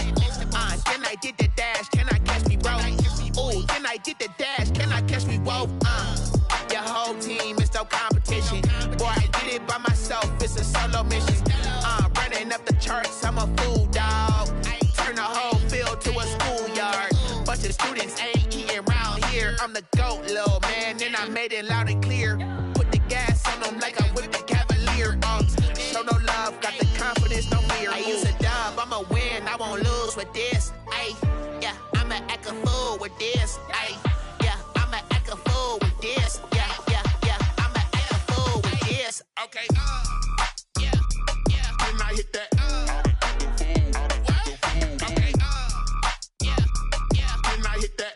Then I did the dash, can I catch me, bro? Ooh, then I did the dash, can I catch me, whoa? Your whole team is no competition. Boy, I did it by myself, it's a solo mission. Running up the charts, I'm a fool, dog. Turn the whole field to a schoolyard. Bunch of students ain't eating round here. I'm the GOAT, little man, and I made it loud and clear. Put the gas on them like I'm with the Cavalier. Show no love, got the confidence, no fear. I use a dub, I'ma win, I won't lose with this. Ayy, yeah, I'ma act a fool with this. Ayy, yeah, I'ma act a fool with this. Yeah, yeah, yeah, I'ma act a fool with this. Okay, yeah, yeah, when I hit that. Okay, yeah, yeah, when I hit that.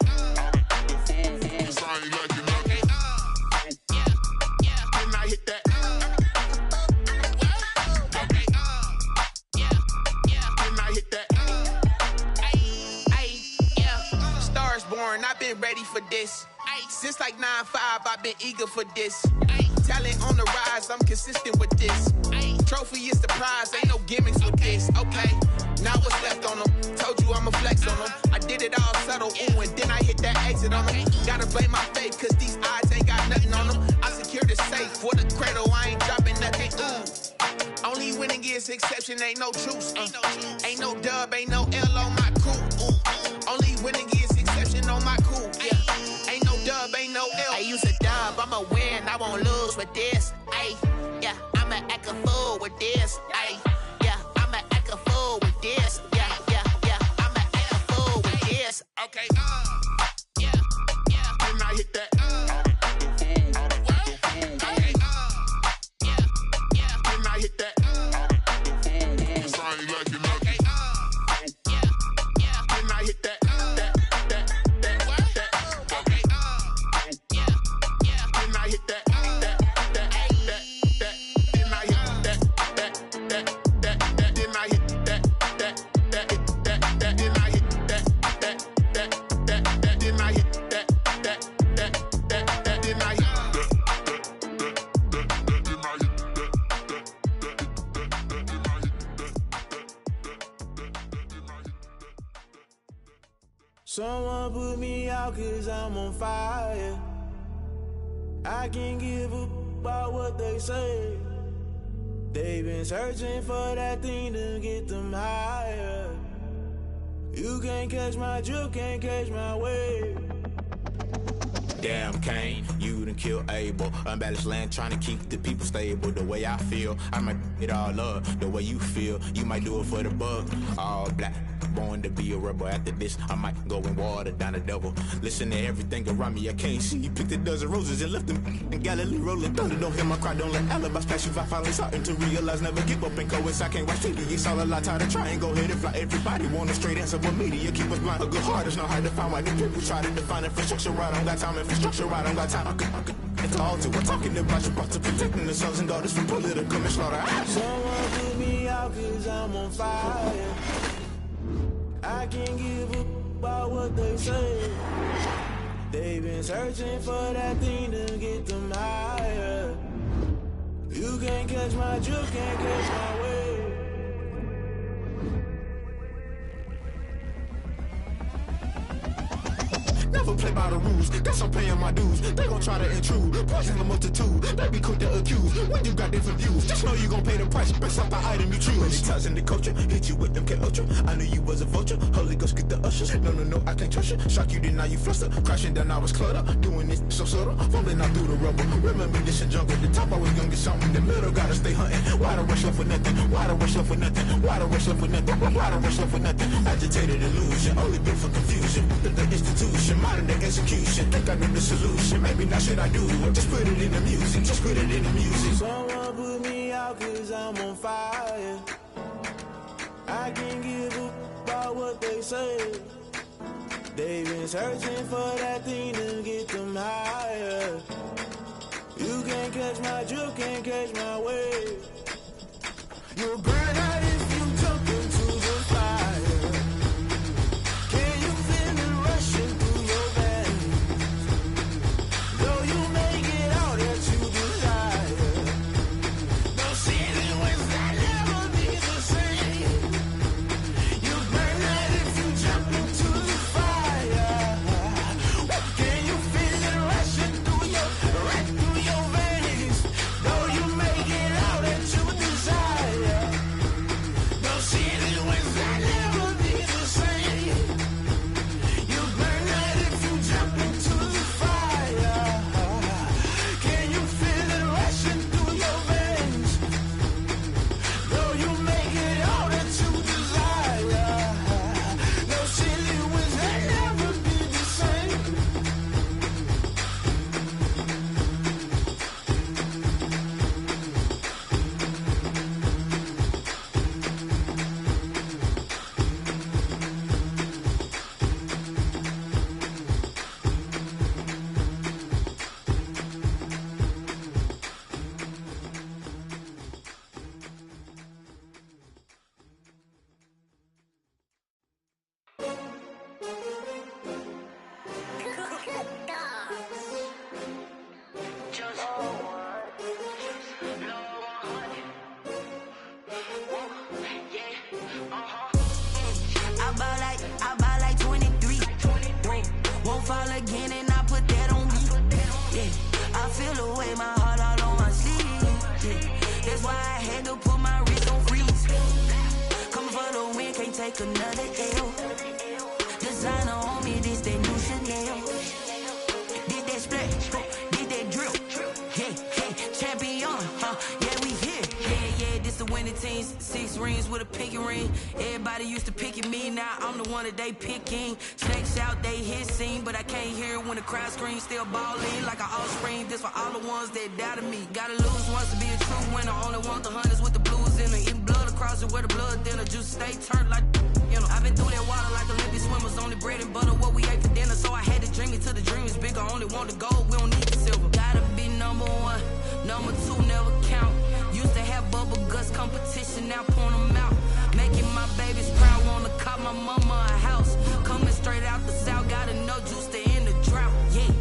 It's I ain't like it. Okay, yeah, yeah, when I hit that. Okay, yeah, yeah, when I hit that. Yeah, stars born, I've been ready for this. Since like 9-5, I've been eager for this. Talent on the rise, I'm consistent with this. Trophy is the prize, ain't no gimmicks with this. Okay, now what's left on them? Told you I'ma flex on them. I did it all subtle, ooh, and then I hit that exit on them. Gotta blame my faith, cause these odds ain't got nothing on them. I secure the safe for the cradle, I ain't dropping nothing, ooh. Only winning is exception, ain't no truce. Ain't no dub, ain't no L on my crew. Only winning is exception on my crew. Yeah, ain't no dub, ain't no L. I use a dub, I'ma win, I won't lose with this. Ayy, yeah, I'ma act a fool with this. Ayy, yeah, I'ma act a fool with this. Yeah, yeah, yeah, I'ma act a fool with this. Okay, yeah, yeah, when I hit that. Okay, yeah, yeah, when I hit that. It's I ain't like it. Okay, yeah, yeah, when I hit that. Okay, yeah, yeah, when I hit that. Someone put me out cause I'm on fire. I can't give up about what they say. They've been searching for that thing to get them higher. You can't catch my drift, can't catch my wave. Damn, Kane, you done killed Abel. Unbalanced land, trying to keep the people stable. The way I feel, I might it all up. The way you feel, you might do it for the bug. All black, born to be a rebel. After this, I might go and water down the devil. Listen to everything around me, I can't see. You picked a dozen roses and left them in Galilee rolling thunder. Don't hear my cry, don't let alibis pass you. I finally starting to realize, never give up and coincide. Can't watch TV, it's all a lot. Tired of trying, go ahead and fly. Everybody want a straight answer, but media keep us blind. A good heart is not hard to find. Why the people try to define infrastructure right? I don't got time, infrastructure right, I don't got time. It's all to we're talking about you, about to protecting the sons and daughters from political manslaughter. Someone put me out cause I'm on fire. I can't give up about what they say. They've been searching for that thing to get them higher. You can't catch my drift, can't catch my wave. Never play by the rules, guess I'm paying my dues. They gon' try to intrude, poison the multitude. They be quick to accuse when you got different views. Just know you gon' pay the price based off the item you choose. Many times in the culture, hit you with them K-Ultra. I knew you was a vulture, Holy Ghost get the ushers. No, I can't trust you. Shock you, then now you fluster. Crashing down, I was cluttered. Doing this so subtle, fumbling out through the rubble. Remember this in jungle, the top I was gonna get something. The middle gotta stay hunting. Why the rush left for nothing? Why the rush left for nothing? Why the rush left for nothing? Why the rush left for nothing? Agitated illusion, only built for confusion. The institution, modern day execution. Think I know the solution. Maybe not should I do it? Just put it in the music. Just put it in the music. Someone put me out cause I'm on fire. I can't give up about what they say. They've been searching for that thing to get them higher. You can't catch my drift, can't catch my wave. You'll burn out if you jump into the fire. Can you feel it rushing through your veins? Though you may get all that you desire, no ceiling will never be the same. You'll burn out if you jump into the fire. Can you feel it rushing through your veins? Though you may get all that you desire, no ceiling will never be the same. You burn out if you jump into the fire. Can you feel it rushing through your veins? Though you may get all that you desire, no ceiling will never be the same. I buy like 23. Won't fall again and I put that on me. Yeah, I feel the way, my heart all on my sleeve. Yeah, that's why I had to put my wrist on freeze. Coming for the win, can't take another L. Designer on me, this that new Chanel. Did that splash, did that drill. Yeah, champion, yeah, we here. Yeah, this the winning teams. 6 rings with a pinky ring. Everybody used to picking me, now I'm the one that they picking. Snakes out, they hit scene, but I can't hear it when the crowd screams. Still balling like an offspring. This for all the ones that doubted me. Gotta lose once to be a true winner. Only want the hunters with the blues in it. Eating blood across it where the blood dinner. Juice stay turned like, you know. I've been through that water like Olympic swimmers. Only bread and butter, what we ate for dinner. So I had to dream it till the dream is bigger. Only want the gold, we don't need the silver. Gotta be number 1, number 2 never count. Used to have bubble guts competition, now point them out. Making my babies proud, wanna cop my mama a house. Coming straight out the south, gotta know juice to end the drought. Yeah,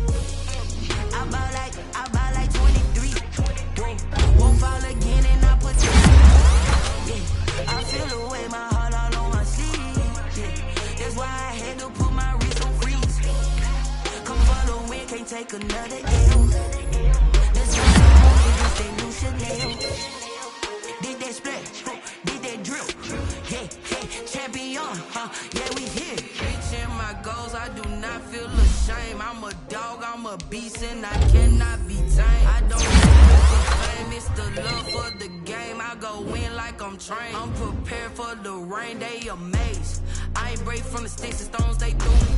I buy like 23. Won't fall again and I put that. Yeah, I feel the way, my heart all on my sleeve. Yeah, that's why I had to put my wrist on freeze. Come for the win, can't take another L. This is that new Chanel. Did that splash, did that drill. Yeah, champion, yeah, we here. Reaching my goals, I do not feel ashamed. I'm a dog, I'm a beast, and I cannot be tamed. I don't live for fame, it's the love for the game. I go in like I'm trained. I'm prepared for the rain, they amazed. I ain't break from the sticks and stones they threw me.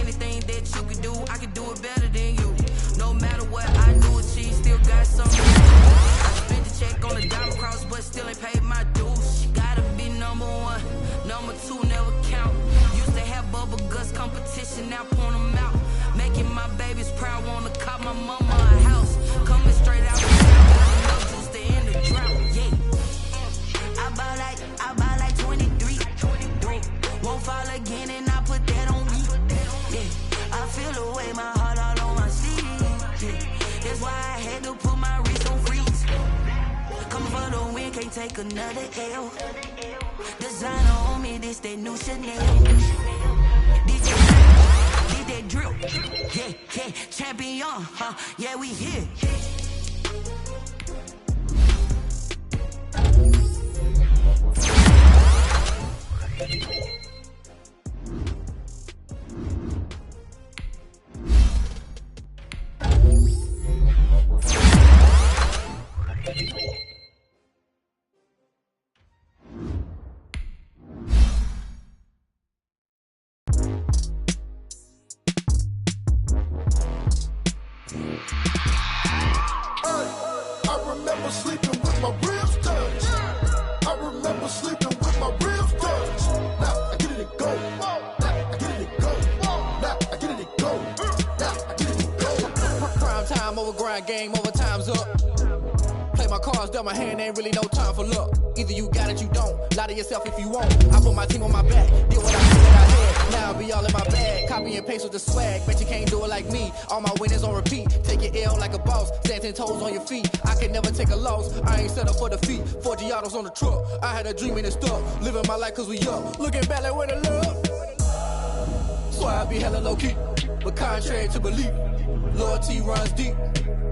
Anything that you can do, I can do it better than you. No matter what I do, achieve, still got something to do. I spent the check on the diamond cross, but still ain't paid my dues. Gotta be number 1, number 2 never count. Used to have bubble guts competition, now point them out. Making my babies proud, wanna cop my mama a house. Coming straight out the south, gotta know juice to end the drought. Yeah, I buy like 23. Won't fall again and I put that on me. Yeah, I feel the way, my heart all on my sleeve. Yeah, that's why I had to put my wrist on freeze. Coming for the win, can't take another L. Designer on me, this that new Chanel. Did that drill. Yeah, champion, yeah, we here. Game over, time's up. play my cards dealt my hand, ain't really no time for luck. Either you got it, you don't. Lie to yourself if you won't. I put my team on my back, did what I said that I had. Now I be all in my bag, copy and paste with the swag. Bet you can't do it like me. All my winners on repeat. Take your L like a boss, stand 10 toes on your feet. I can never take a loss, I ain't set up for defeat. 4 Giottos on the truck, I had a dream and it stuck. Living my life cause we up, looking back like where the love. So I be hella low key, but contrary to belief, loyalty runs deep.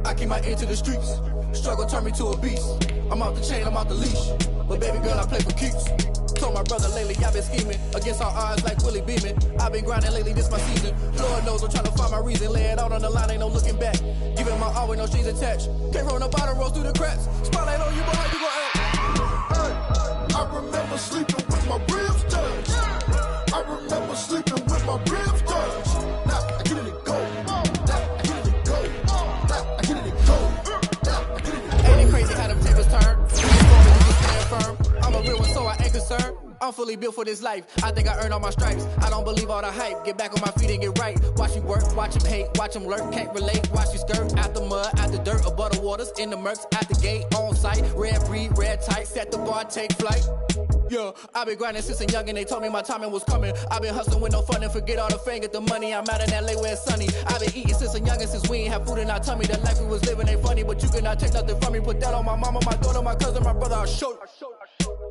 I keep my ear to the streets. Struggle turned me to a beast. I'm off the chain, I'm off the leash. But baby girl, I play for keeps. Told my brother lately, I've been scheming against all odds like Willie Beeman. I've been grinding lately, this my season. Lord knows I'm trying to find my reason. Lay it out on the line, ain't no looking back. Giving my all with no strings attached. Came from the bottom, rose through the cracks. Spotlight on you, but how you gon' act? Hey, I remember sleeping with my ribs touched. I remember sleeping with my ribs touched. Now I get it and go. Now I get it and go. Now I get it and go. Now I get it and go. Ain't it crazy how them tables turn? You can stand firm. I'm a real one, so I ain't concerned. I'm fully built for this life. I think I earned all my stripes. I don't believe all the hype. Get back on my feet and get right. Watch you work, watch him hate, watch him lurk. Can't relate, watch you skirt. Out the mud, out the dirt, above the waters, in the murks, at the gate, on site. Red breed, red tight, set the bar, take flight. Yeah, I been grinding since a youngin', they told me my timing was coming. I been hustling with no fun and forget all the fame, get the money. I'm out in LA where it's sunny. I been eating since a youngin', since we ain't have food in our tummy. The life we was living ain't funny, but you cannot take nothing from me. Put that on my mama, my daughter, my cousin, my brother, I'll show you.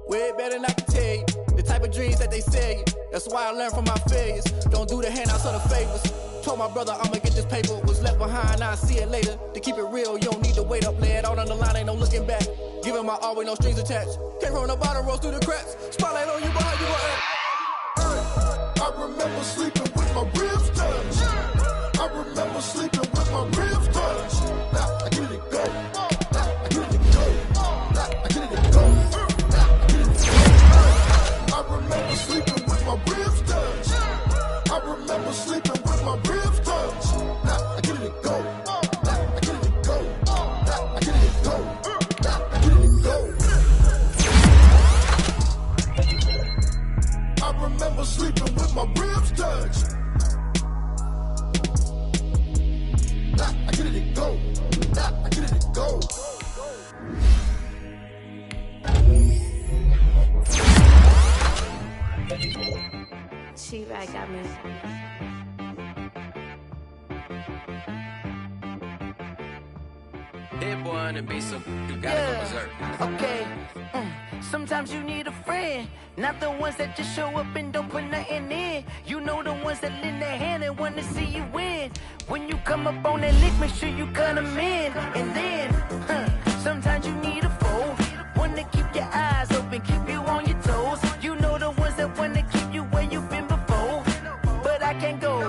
Way better than I can tell you. The type of dreams that they sell you. That's why I learned from my failures. Don't do the handouts or the favors. Told my brother I'ma get this paper. Was left behind, I'll see it later. To keep it real, you don't need to wait up. Lay it out on the line, ain't no looking back. Giving my all with no strings attached. Came from the bottom, rose through the cracks. Spotlight on you, but how you gon' act? I remember sleeping with my ribs touched. I remember sleeping with my ribs touched. Now I get it and go. Now I get it and go. Now I get it and go. Now I get it and go. I remember sleeping with my ribs touched. I remember sleeping with my ribs touched. Now I get it and go. Now I get it and go. Now I get it and go. Now I get it and go. I remember sleeping with my ribs touched. Now I get it and go. Now I get it and go. T-Rag got me. Hit boy on the beat, so you gotta go berserk. Okay. Sometimes you need a friend, not the ones that just show up and don't put nothing in. You know the ones that lend their hand and want to see you win. When you come up on that lick, make sure you cut them in. And then, sometimes you need a foe, one to keep your eyes open, keep you on your toes. You know the ones that want to keep you where you've been before. But I can't go,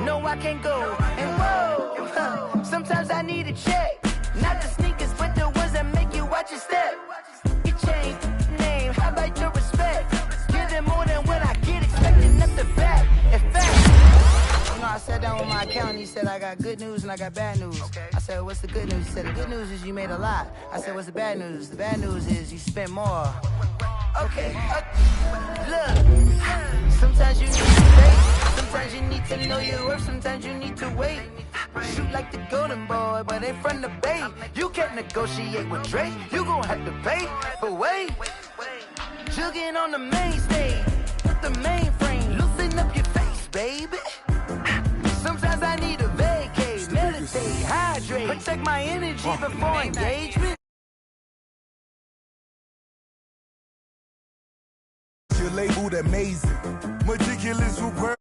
no I can't go. And whoa, sometimes I need a check. Not the sneakers, but the ones that make you watch your step. You change name, how about your respect? Give them more than what I get, expecting nothing back. In fact, you know, I sat down with my accountant, he said I got good news and I got bad news. I said, what's the good news? He said, the good news is you made a lot. I said, what's the bad news? The bad news is you spent more. Okay, look, sometimes you need to wait. Sometimes you need to know your worth, sometimes you need to wait. Shoot like the golden boy, but ain't from the bay. You can't negotiate with Drake, you gon' have to pay. But wait, jugging on the main stage, the mainframe, loosen up your face, baby. Sometimes I need to vacate, meditate, hydrate, protect my energy before engagement. You're labeled amazing, meticulous with work.